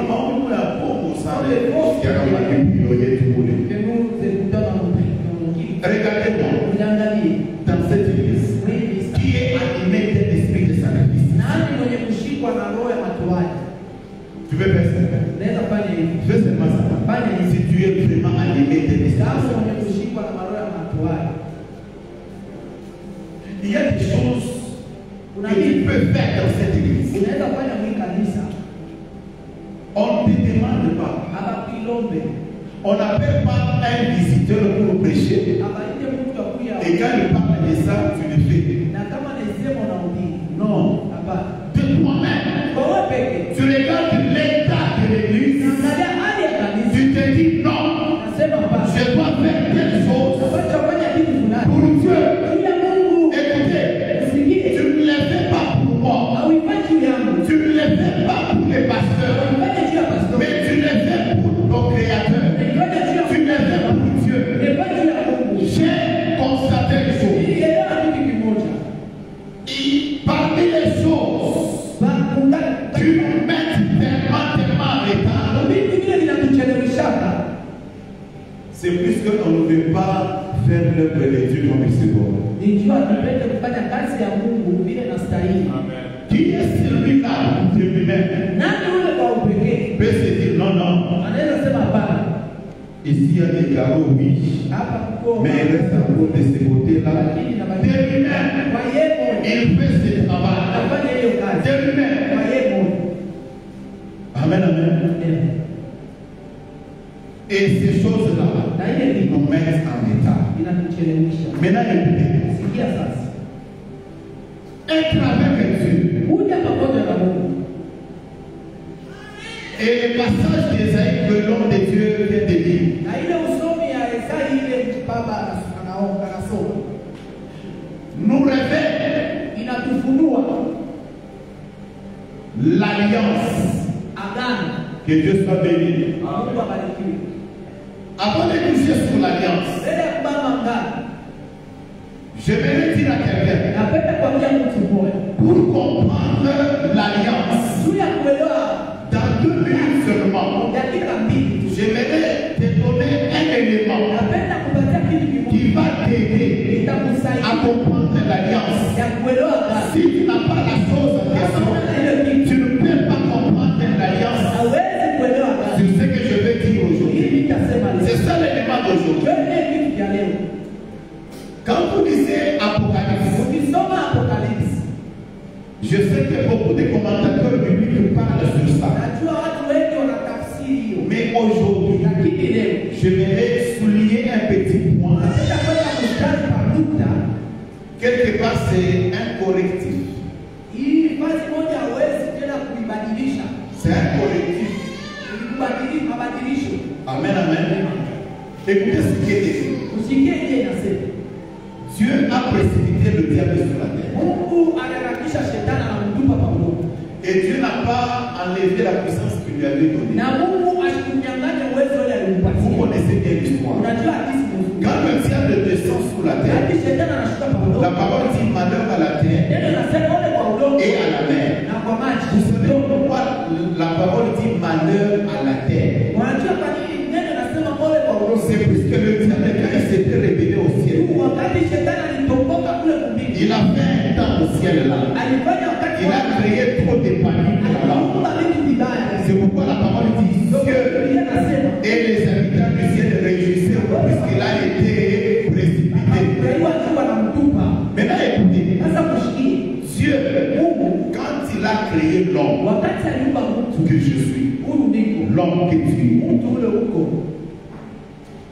Maombi ya bongo sana ya kama ndio yetu kule. Regardez-moi dans cette église qui est animée de l'esprit de sacrifice. Tu veux faire ça? Fais seulement ça. Si tu es vraiment animé de l'esprit. Il y a des choses que tu peux faire dans cette église. On ne te demande pas. On n'appelle pas un visiteur pour prêcher. Et quand il parle de ça, tu le fais. Non. De toi-même. Tu regardes l'état de l'église. Tu te dis non. Je dois faire quelque chose pour Dieu. Écoutez, tu ne le fais pas pour moi. Tu ne le fais pas pour les pasteurs. Mais tu le fais pour ton Créateur. Tu le fais pour Dieu. J'ai constaté les choses. Parmi les choses, tu mets tellement en retard. C'est plus qu'on ne veut pas faire l'œuvre de Dieu comme il se doit. Qui est celui-là de lui-même peut se dire non, non. Ici il y a des carreaux, oui. Mais il reste encore de ce côté-là. De lui-même, il fait ce travail. De lui-même. Amen, amen. Et ces choses-là nous mettent en état. Maintenant, écoutez. Être avec Dieu. Et le passage d'Ésaïe que l'homme de Dieu vient de lire. Nous révèle l'alliance. Que Dieu soit béni. Avant de toucher sur l'alliance, je vais dire à quelqu'un, pour comprendre l'alliance, dans 2 minutes seulement, j'aimerais te donner un élément qui va t'aider à comprendre l'alliance. Si tu n'as pas la chose en question, tu ne peux pas comprendre l'alliance. C'est ce que je vais dire aujourd'hui. C'est ça l'élément d'aujourd'hui. Quand vous lisez Apocalypse, je sais que beaucoup de commentateurs bibliques parlent sur ça. Mais aujourd'hui, je vais souligner un petit point. Quelque part, c'est un correctif. C'est un correctif. Amen, amen. Écoutez ce qui est écrit. Dieu a précipité le diable sur la terre. Et Dieu n'a pas enlevé la puissance qu'il lui avait donnée. Vous connaissez bien l'histoire. Quand le diable descend sur la terre, la parole dit malheur à la terre et à la mer. Vous savez pourquoi la parole dit malheur à la terre? C'est puisque le diable, quand il s'était révélé au ciel, il a fait un temps au ciel là. Il a créé trop de panique là-bas. C'est pourquoi la parole dit Dieu et les habitants du ciel réjouissaient puisqu'il a été précipité. Maintenant écoutez, Dieu, quand il a créé l'homme que je suis, l'homme que tu es,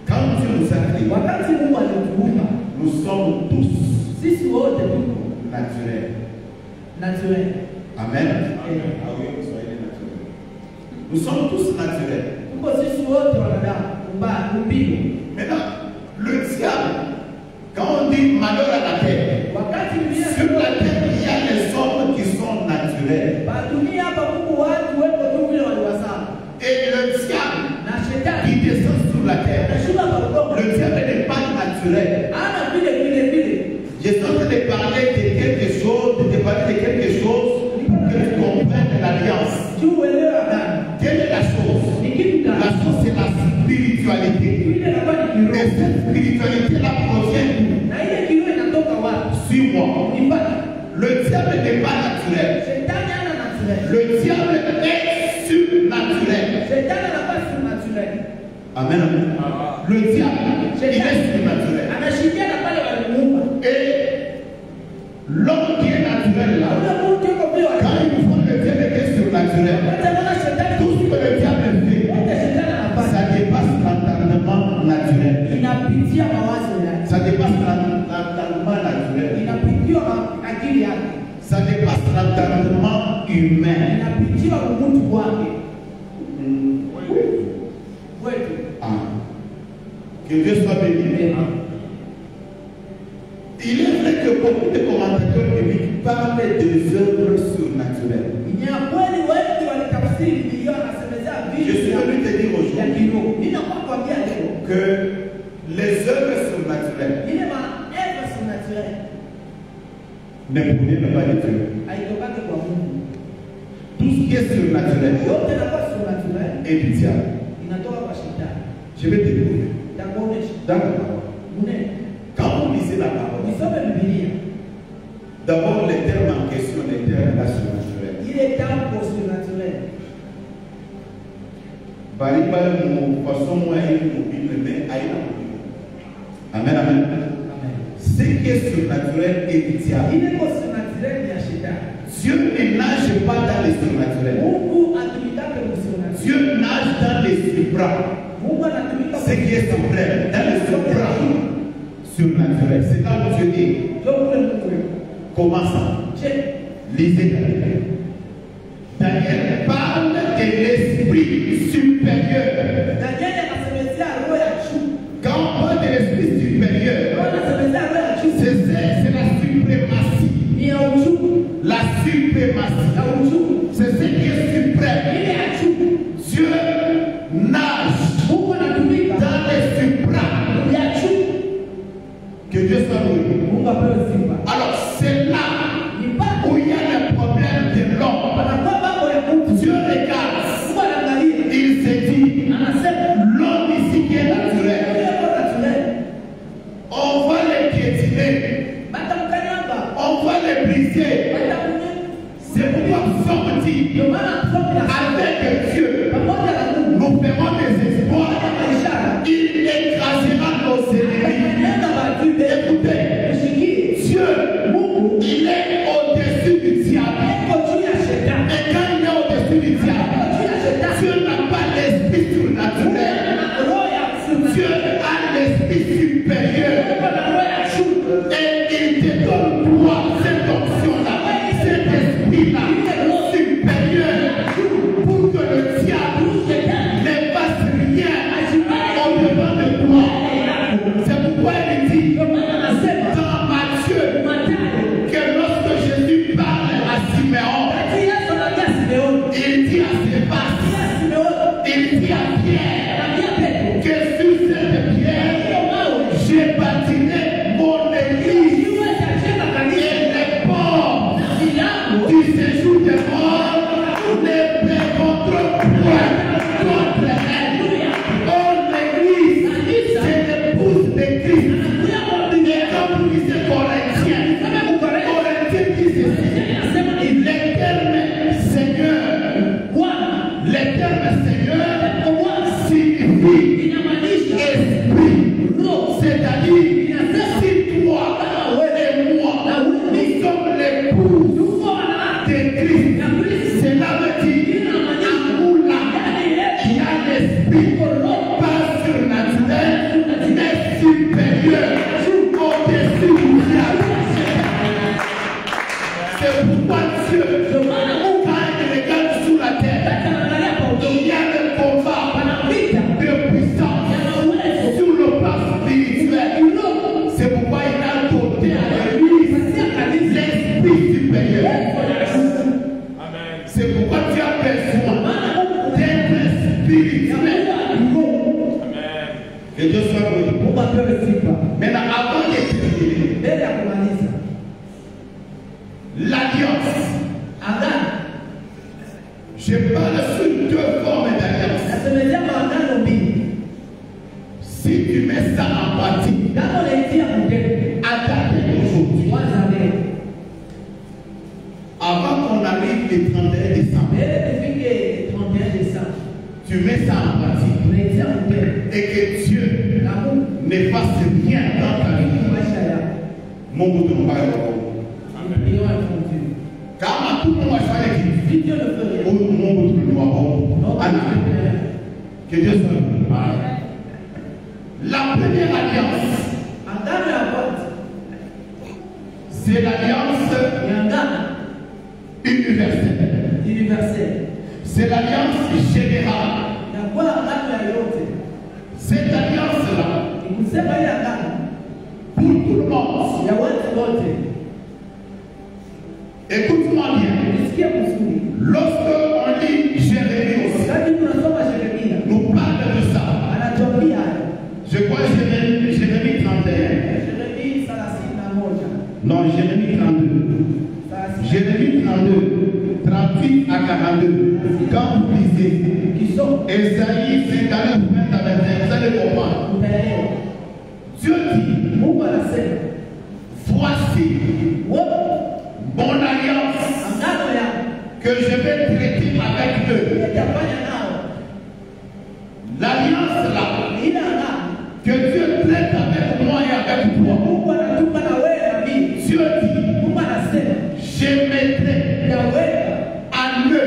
quand Dieu nous a créés, nous sommes tous naturels. Amen. Nous sommes tous naturels. Maintenant, le diable, quand on dit dit malheur à la terre, sur la terre, il y a les hommes qui sont naturels. Et le diable qui descend sur la terre, le diable n'est pas naturel. Je suis en train de parler de quelque chose, que tu comprennes l'alliance. Quelle est la chose? La chose, c'est la spiritualité. Et cette spiritualité-là provient d'où? Suis-moi. Le diable n'est pas naturel. Le diable est surnaturel. Amen. Le diable, il est surnaturel. Et l'homme qui est naturel là, quand il voit le diable qui est surnaturel, tout ce que le diable fait, ça dépasse l'entendement naturel. Ça dépasse l'entendement naturel. Ça dépasse l'entendement humain. Que Dieu soit béni. Il est vrai que beaucoup de commentateurs bibliques parlent des œuvres surnaturelles. Je suis venu te dire aujourd'hui que les œuvres surnaturelles ne proviennent pas de Dieu. Tout ce qui est surnaturel est du diable. Je vais te dire dans la parole. Quand vous lisez la parole, d'abord les termes en question, les termes là surnaturels. Il est temps pour surnaturel. Amen, amen. Ce qui est surnaturel est du diable. Dieu ne nage pas dans les surnaturels. Dieu nage dans les supras. Ce qui est suprême, dans les supras surnaturels. C'est là où Dieu est. Comment ça? Lisez Daniel. Daniel parle de l'esprit supérieur. Quand on parle de l'esprit supérieur, c'est la suprématie. La suprématie. C'est ce qui est suprême. Dieu nage dans les supras. Que Dieu soit loué. Alors c'est là où il y a le problème de l'homme. Dieu regarde. Il se dit, l'homme ici qui est naturel, on va les piétiner, on va les briser. C'est pourquoi nous sommes dit, avec Dieu, nous ferons des espoirs. Il écrasera nos ennemis. Écoutez, Dieu, il est au-dessus du diable. Et quand il est au-dessus du diable, Dieu n'a pas l'esprit surnaturel. Dieu a l'esprit supérieur. Et il te donne toi cette option-là, cet esprit-là supérieur, pour que le diable Alliance. Je parle sur deux formes d'alliance. Si tu mets ça en pratique, à dater d'aujourd'hui, avant qu'on arrive le 31 décembre, tu mets ça en pratique et que Dieu ne fasse rien dans ta vie. Mon bout de car tout le monde va faire que Dieu soit. La première alliance, c'est l'alliance universelle. C'est l'alliance générale. Cette alliance-là, pour tout le monde. Écoute-moi bien. Lorsque on lit Jérémie aussi, nous parle de ça. Je crois Jérémie 31. Non, Jérémie 32. Jérémie 32, 38 à 42. Quand vous lisez Esaïe 59, 20 à 21, vous allez comprendre. Dieu dit, voici mon alliance que je vais traiter avec eux. L'alliance là que Dieu traite avec moi et avec toi. Dieu dit, je mettrai en eux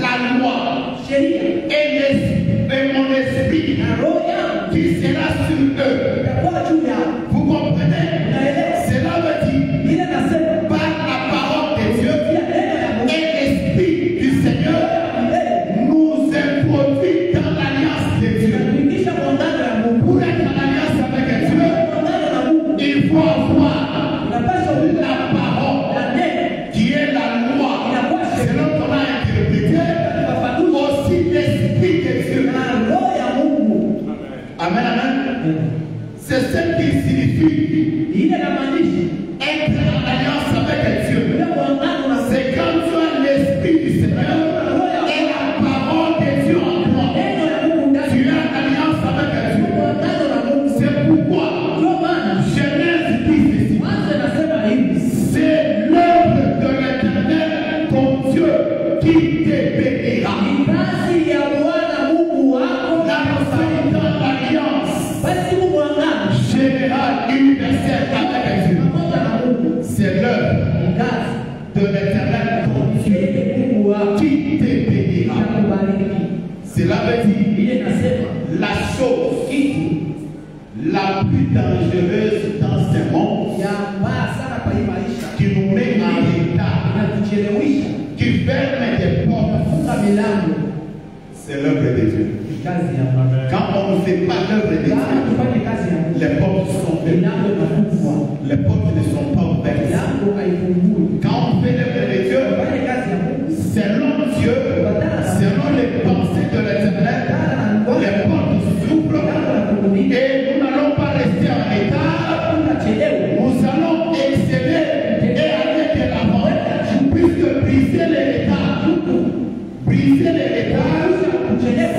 la loi et mon esprit qui sera sur eux. Vous comprenez? Cela veut dire par la parole de Dieu et l'esprit du Seigneur nous introduit dans l'alliance de Dieu. Pour être en alliance avec Dieu, il faut avoir la parole qui est la loi selon qu'on a interprété, aussi l'esprit de Dieu. Amen, amen. C'est ce qui signifie être en alliance avec Dieu. C'est quand tu as l'esprit du Seigneur et la parole de Dieu en toi. Tu es en alliance avec Dieu. C'est pourquoi Genèse dit ceci. C'est l'œuvre de l'Éternel, ton Dieu, qui te bénira. La personne dans l'alliance générale universelle avec Dieu. C'est l'œuvre de l'Éternel, ton Dieu, qui te bénira. Cela veut dire la chose la plus dangereuse dans ce monde qui nous met en retard, qui ferme des portes, c'est l'œuvre de Dieu. Quand on ne fait pas l'œuvre de Dieu, les portes sont fermées. Les portes ne sont pas ouvertes. Quand on fait l'œuvre de Dieu, selon Dieu, selon les pensées de l'Éternel, les portes s'ouvrent et nous n'allons pas rester en état. Nous allons exceller et aller de l'avant, puisque briser les états,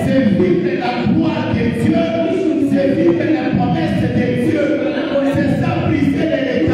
c'est vivre la gloire de Dieu, c'est vivre la promesse de Dieu, c'est ça briser les états.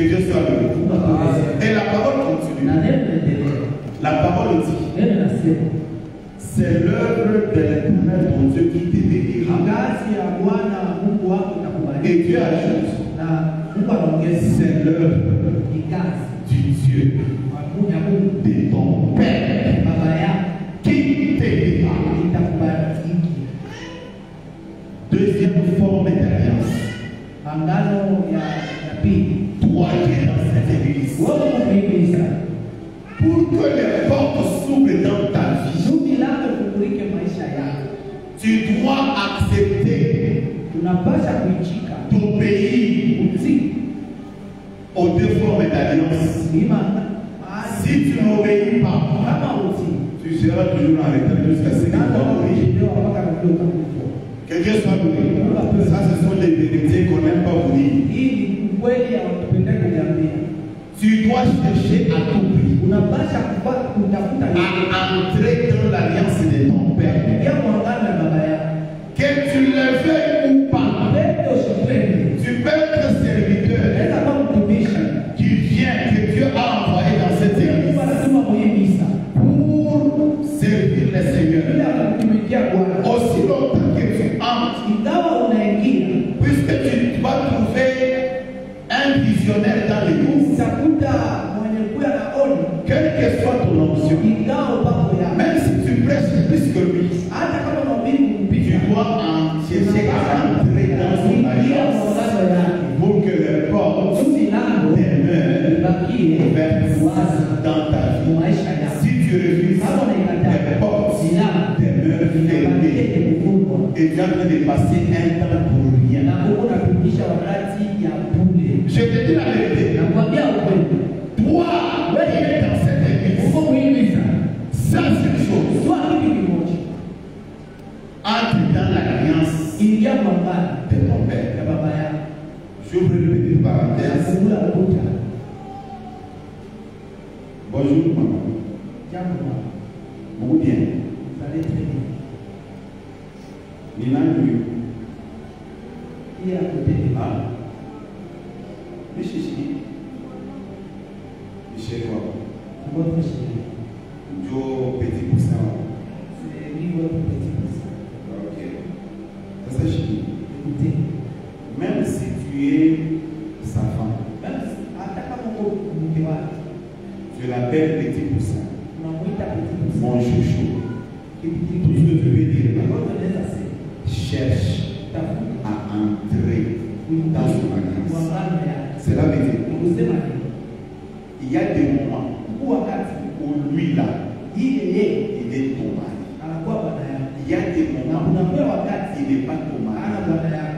Que Dieu soit loué. Et la parole continue. La parole dit, c'est l'œuvre de l'Éternel ton Dieu qui te bénira. Et Dieu ajoute, c'est l'œuvre du Dieu de ton Père qui te bénira. Deuxième forme d'alliance. Toi qui es dans cette église, pour que les portes s'ouvrent dans ta vie, tu dois accepter d'obéir aux deux formes d'alliance. Si tu n'obéis pas, tu seras toujours en retard jusqu'à ce que tu obéis. Que Dieu soit loué. Ça, ce sont les vérités qu'on n'aime pas vous dire. Tu dois chercher à tout prix à entrer dans l'alliance de ton Père. Que tu le veuilles ou pas, tu peux être serviteur qui vient, que Dieu a envoyé dans cette église pour servir le Seigneur. Aussi longtemps que tu entres, puisque tu vas trouver un visionnaire dans l'église, quelle que soit ton option, même si tu prêches plus que lui, tu dois en chercher à entrer dans son alliance pour que les portes demeurent ouvertes dans ta vie. Si tu refuses, les portes demeurent fermées. Et tu es en train de passer un temps pour rien. Je te dis la vérité. Toi, qui es dans cette église, ça c'est une chose. Entre dans l'alliance de ton Père. J'ouvre une petite parenthèse. Bonjour maman. Beaucoup bien. Vous allez très bien. Nina Nuyu. Qui est à côté de moi? Michel quoi? Votre chéri. Joe Petit Poussin. C'est lui votre petit poussin. Ok. Ça c'est chéri. Écoutez. Même si tu es sa femme, tu l'appelles Petit Poussin. Mon chouchou. Tout ce que tu veux dire, cherche à entrer dans son alliance. C'est la vérité. Il y a des moments où lui là, il est ton mari. Il y a des moments où il n'est pas ton mari.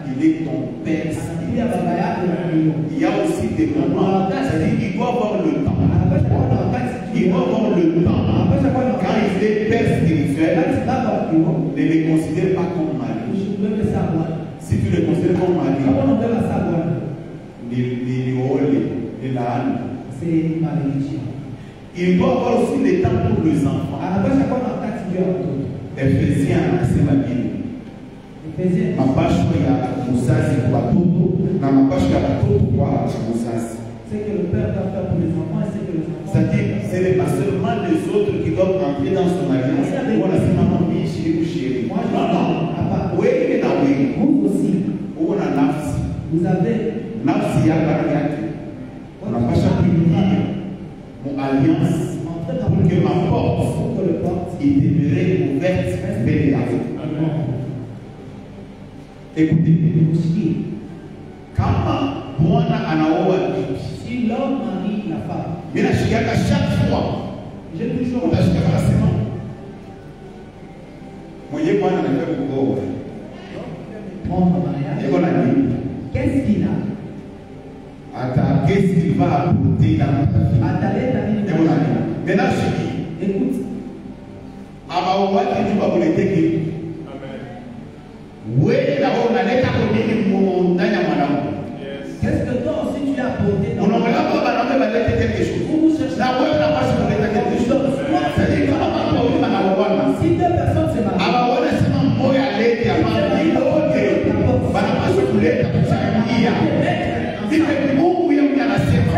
Il est ton père. Il y a aussi des moments, c'est-à-dire qu'il doit avoir le temps. Il doit avoir le temps. Quand il est père spirituel, ne les considère pas comme mari. Si tu le considères comme mari, c'est ma religion. Il doit avoir aussi le temps pour les enfants. Ephésiens, c'est ma Bible. Mapashwa ya muzazi kwa watoto na mapashwa ya watoto kwa muzazi. C'est que le père doit faire pour les enfants et c'est que les enfants. C'est-à-dire, ce n'est pas seulement les autres qui doivent entrer dans son alliance. Voilà, c'est maman, oui, chérie. Moi, je non. Oui, mais là, oui. Vous aussi. On a nafsi. Vous avez. Nafsi ya baraka. On n'a pas chaque mon alliance pour que ma porte est demeurée ouverte vers la vie. Écoutez, kama Bwana anaoa bibi, si l'homme marie la femme, mimi nashikiaka chaque fois, j'ai toujours utashika nasema mwenye Bwana anataka kuoa prendre mariage. Iko na nini? Qu'est-ce qu'il a? Ata qu'est-ce qu'il va apporter dans ta vie? Ataleta nini? Iko na nini? Maintenant je dis, écoute, abaoaji tu bakuleteke. Wewe na wewe unaleta kwenye ndani ya mwanamke. Qu'est-ce que toi aussi tu as apporté dans Unaona baba na wewe balete quelque chose. Na wewe unapaswa kuleta quelque chose. C'est-à-dire kama baba wewe anaoana. Si deux personnes se marient, Abaona sema mmoja alete amani wote. Banapaswa kuleta kusaidia. Ndipo Mungu yeye anasema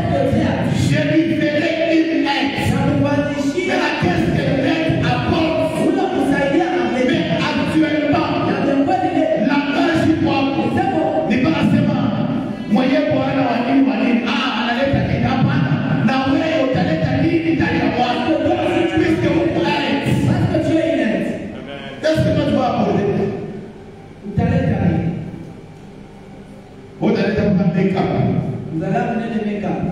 amener cap. Vous allez amener des make-up.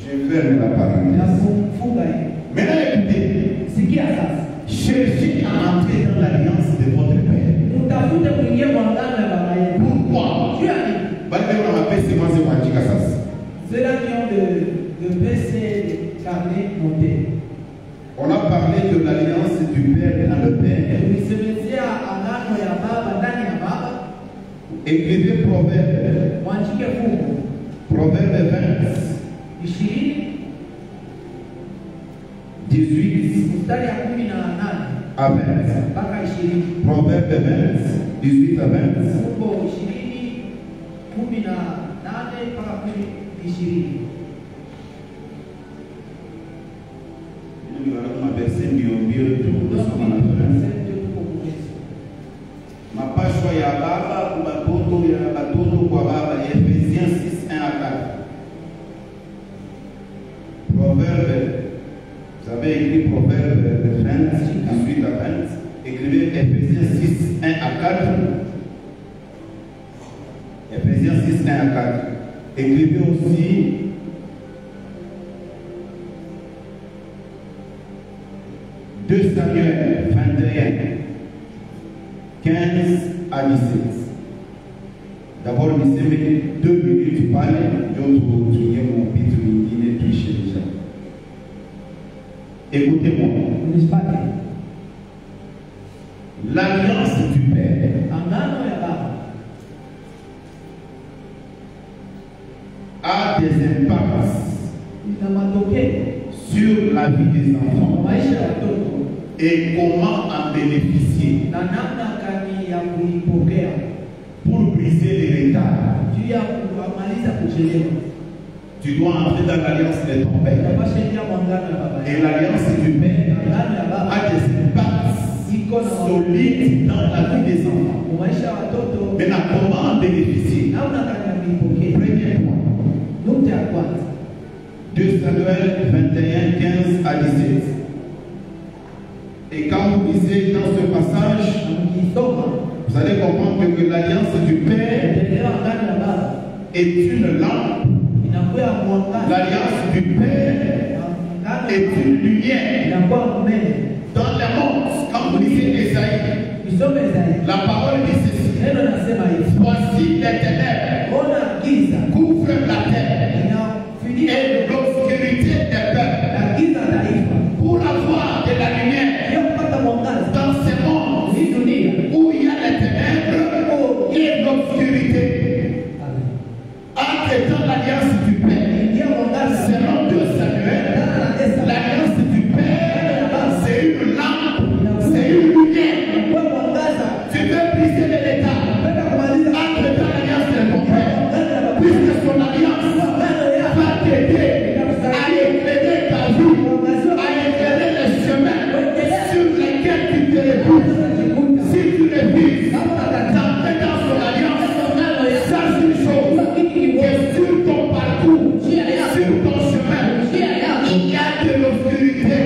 Je ferme la parenthèse. Maintenant, écoutez. Ce qui est ça. Cherchez à entrer dans l'alliance de votre Père. Pourquoi? Ceux-là qui ont de PC, de carnet monté. On a parlé de l'alliance du Père dans le Père. Écrivez Proverbe. Proverbe 20. 18 à 20. Proverbe 20, 18 à 20. Ma page ya baba kubapoto ya batoto kwa baba Ephésiens 6, 1 à 4. Proverbe, vous avez écrit Proverbe 20, 18 à 20. Écrivez Ephésiens 6, 1 à 4. Ephésiens 6, 1 à 4. Écrivez aussi Samuel 21, 15 à 17. D'abord, vous avez 2 minutes pour parler, d'autres vous trouvez mon pitre, il est touché déjà. Écoutez-moi. L'alliance du Père a des impacts sur la vie des enfants et comment en bénéficier pour briser les retards. Tu dois entrer dans l'alliance de ton Père. Et l'alliance du Père a des impacts solides dans la vie des enfants. Maintenant, comment en bénéficier? Premier point. 2 Samuel 21, 15 à 17. Et quand vous lisez dans ce passage, vous allez comprendre que l'alliance du Père est une lampe. L'alliance du Père est une lumière. Dans le monde, quand vous lisez Esaïe, la parole dit ceci. Voici les ténèbres couvrent la terre et l'obscurité des peuples. Pour avoir de la lumière dans ce monde où il y a les ténèbres et l'obscurité, entre dans l'alliance du Père, selon 2 Samuel, l'alliance du Père, c'est une lampe, c'est une lumière. Tu veux briser les états, entre dans l'alliance de ton Père, puisque son alliance va t'aider à éclairer ta vie, à éclairer les chemins sur lesquels tu te refuses. Si tu refuses d'entrer dans son alliance, sache une chose, que sur ton parcours, sur ton chemin, il y a de l'obscurité,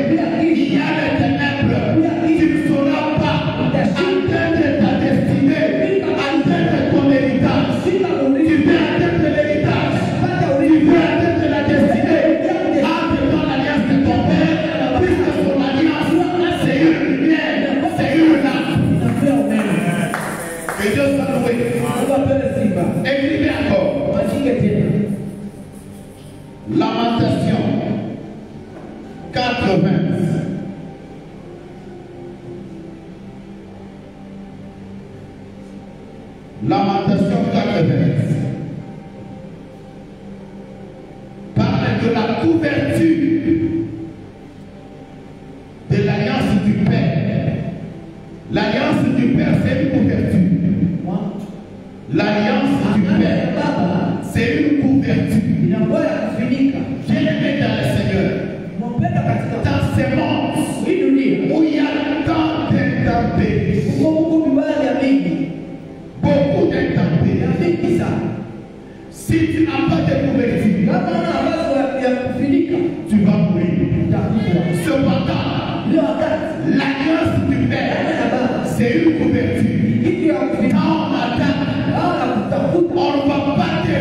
il y a des ténèbres. Tu ne sauras pas atteindre ta destinée, atteindre ton héritage. Tu veux atteindre l'héritage, tu veux atteindre la destinée, entre dans l'alliance de ton Père, puisque son alliance, c'est une lumière, c'est une lampe. Que Dieu soit loué. Écrivez encore. Lamentation 80. Lamentation 80. Parle de la couverture de l'alliance du Père. L'alliance du Père, c'est une couverture. L'alliance du Père, c'est une couverture. Bien-aimé dans le Seigneur, dans ces mondes où il y a tant d'intempéries, beaucoup d'intempéries, si tu n'as pas de couverture, tu vas mourir. Cependant, l'alliance du Père, c'est une couverture. Quand on attend, on ne va pas te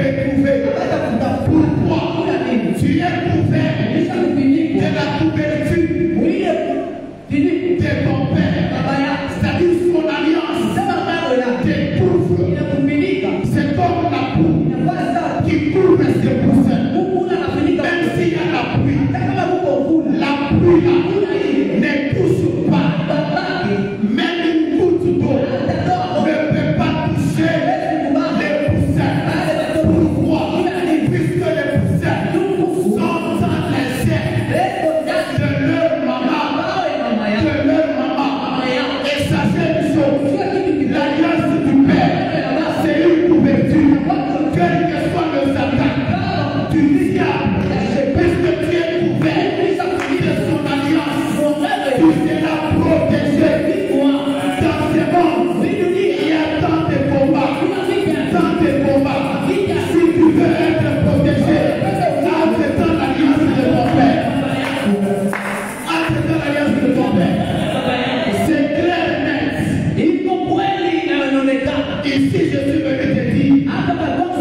petits,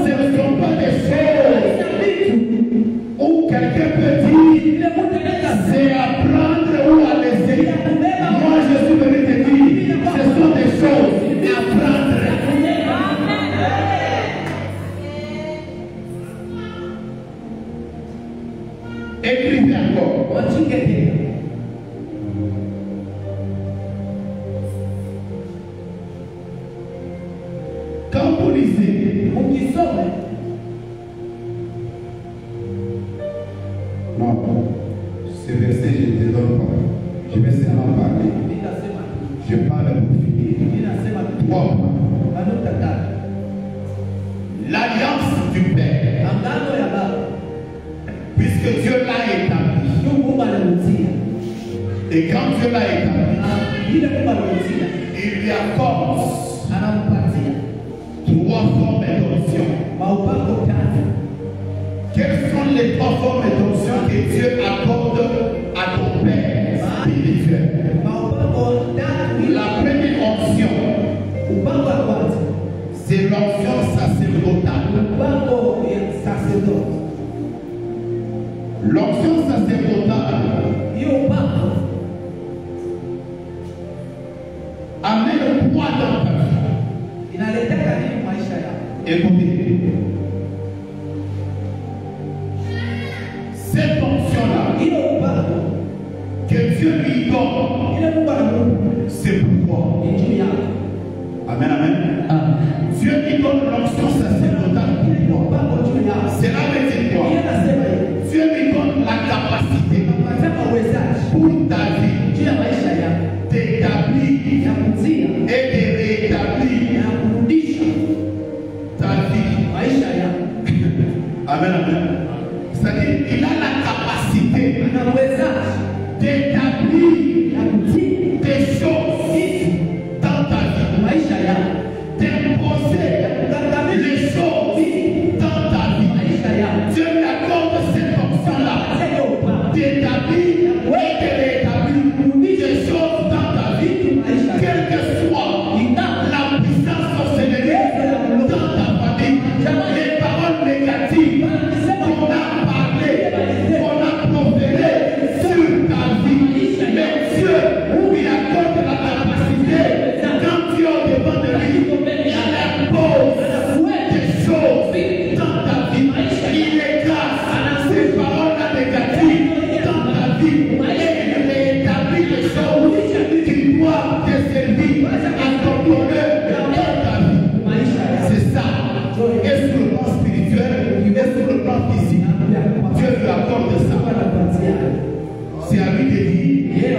ce ne sont pas des choses où quelqu'un peut dire c'est à prendre ou à laisser. Moi je suis venu te dire, ce sont des choses à prendre. Écrivez encore. Quand vous lisez, non, ce verset je ne te donne pas. Je vais seulement parler. Je parle pour finir. Trois. L'alliance du Père. Puisque Dieu l'a établi. Et quand Dieu l'a établi, il lui accorde trois formes d'onction. Quelles sont les trois formes d'onction que Dieu accorde à ton Père spirituel? La première onction, c'est l'onction sacerdotale. L'onction sacerdotale amène le poids dans ta vie. Écoutez, cette onction-là que Dieu lui donne, c'est pourquoi. Amen, amen. Dieu lui donne l'onction sacerdotale. Cela veut dire quoi? Dieu lui donne la capacité pour ta vie d'établir et de rétablir ta vie. Amen, amen. C'est-à-dire qu'il a la capacité d'établir des choses dans ta vie, d'imposer les choses dans ta vie. Dieu lui accorde cette option-là d'établir et de rétablir des choses dans ta vie, quelle que soit la puissance sorcellerie dans ta famille, les paroles négatives qu'on a parlé, qu'on a proférées sur ta vie. Mais Dieu lui accorde la capacité, quand Dieu est devant de lui, il impose des choses dans ta vie. Il écrase ces paroles négatives dans ta vie et il rétablit les choses qui doivent te servir à ton bonheur dans ta vie. C'est ça. Et sur le plan spirituel, et sur le plan physique, Dieu lui accorde ça. C'est à lui de dire,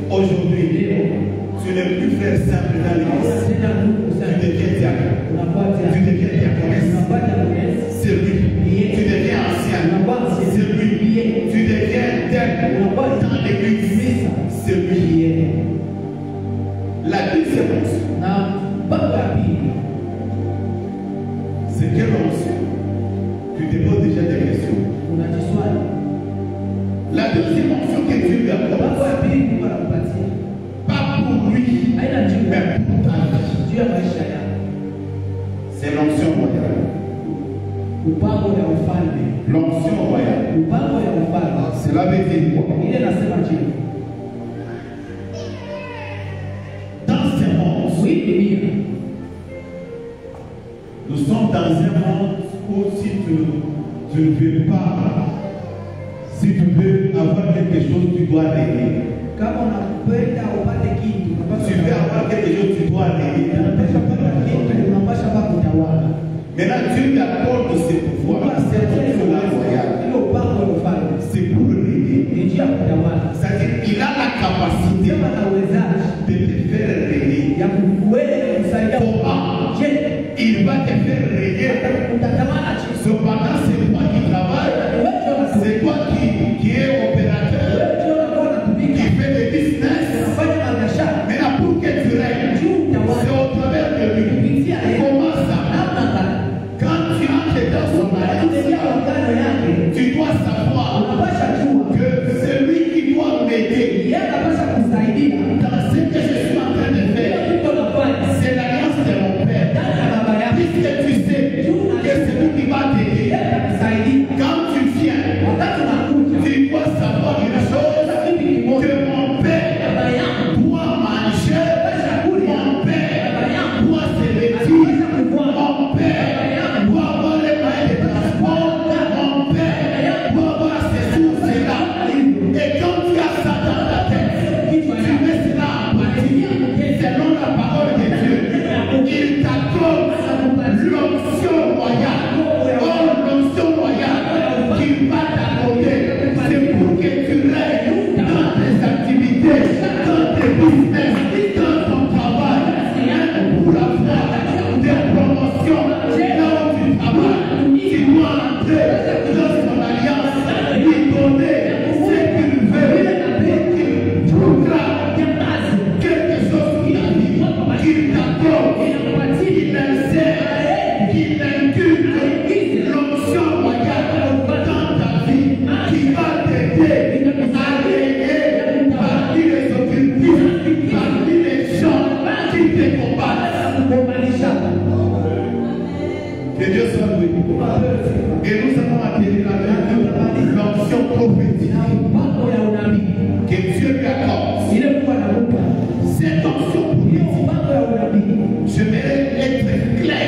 aujourd'hui, tu n'es plus frère simple dans l'église. Tu deviens diacre. Tu deviens diaconesse. C'est lui. Tu deviens ancien. C'est lui. Tu deviens tel dans l'église. C'est lui. La deuxième onction, c'est quelle onction? Tu te poses déjà des questions. La deuxième onction que Dieu lui accorde, pas pour lui, mais pour ta vie, c'est l'onction royale. L'onction royale. Cela veut dire quoi? Dans ce monde, nous sommes dans un monde où si tu ne veux pas, si tu veux avoir quelque chose, tu dois régler. Si tu veux avoir quelque chose, tu dois régler. Maintenant, Dieu lui accorde ses pouvoirs, cette onction royale. C'est pour régler. C'est-à-dire qu'il a la capacité de te faire régler. Comment il va te faire régler? Cependant, c'est toi qui travaille, c'est toi qui es opérateur, qui fait des business. Maintenant, pour que tu règles, c'est au travers de lui. Que Dieu soit loué. Et nous avons atterri la l'onction prophétique que Dieu lui accorde. Cette onction prophétique, je vais être clair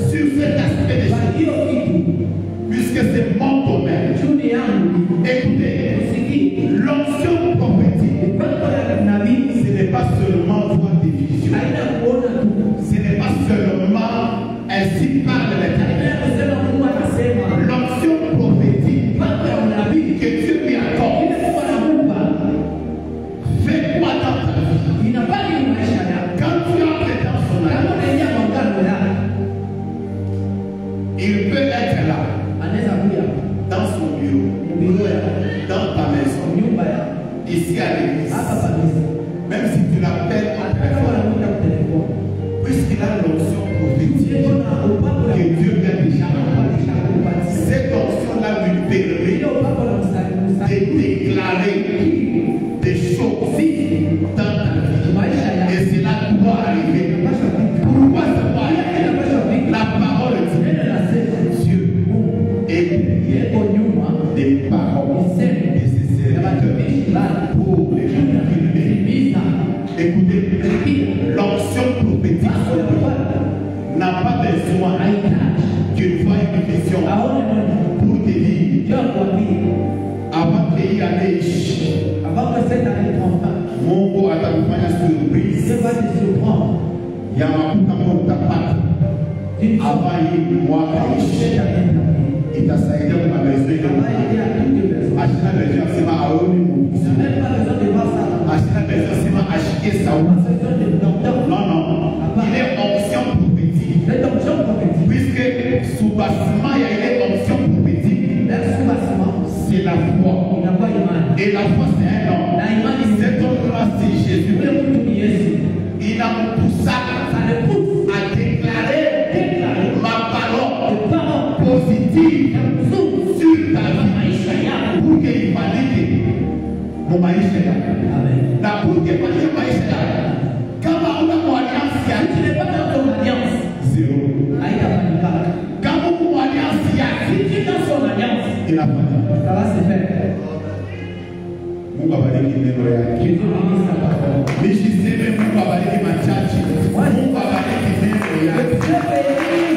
sur cet aspect des choses, puisque c'est mon domaine. Écoutez, l'onction prophétique, ce n'est pas seulement voir des visions. Ce n'est pas seulement ainsi parle l'Éternel. L'onction prophétique que Dieu lui accorde fait quoi dans ta vie? Quand tu entres dans son âme, il peut être là, dans son bureau, dans ta maison, ici à l'église. Même si tu l'appelles en téléphone, puisqu'il a l'onction prophétique que Dieu lui a déjà accordée, cette onction-là lui permet de déclarer des choses dans ta vie. Et cela doit arriver. Pourquoi ça doit arriver? La parole dit Dieu est des paroles et ses serviteurs pour les gens qui le méritent. Écoutez, l'onction prophétique n'a pas besoin que tu vois une vision pour te dire avant qu'il y ait Mungu atakufanya surprise ya mafuta ambayo utapata avant hii mwaka ishi, itasaidia kwa maisha yako. Ashina besoin kusema aone Mungu, ashina besoin kusema ashikie sauti. Non, il est onction prophétique, puisque sous bâtiment il y a une onction prophétique. C'est la foi. Et la foi c'est un homme. Cet homme-là c'est Jésus. Il a poussé à déclarer ma parole positive sur ta vie pour qu'il valide mon maïs. La pour qu'il valide mon maïs. Quand on a mon alliance, tu n'es pas dans ton alliance. Zéro. Quand on a mon alliance, si tu es dans son alliance, il a pas. Ça va se faire. Mungu abariki neno yake. Nishiseme Mungu abariki machache. Mungu abariki neno yake.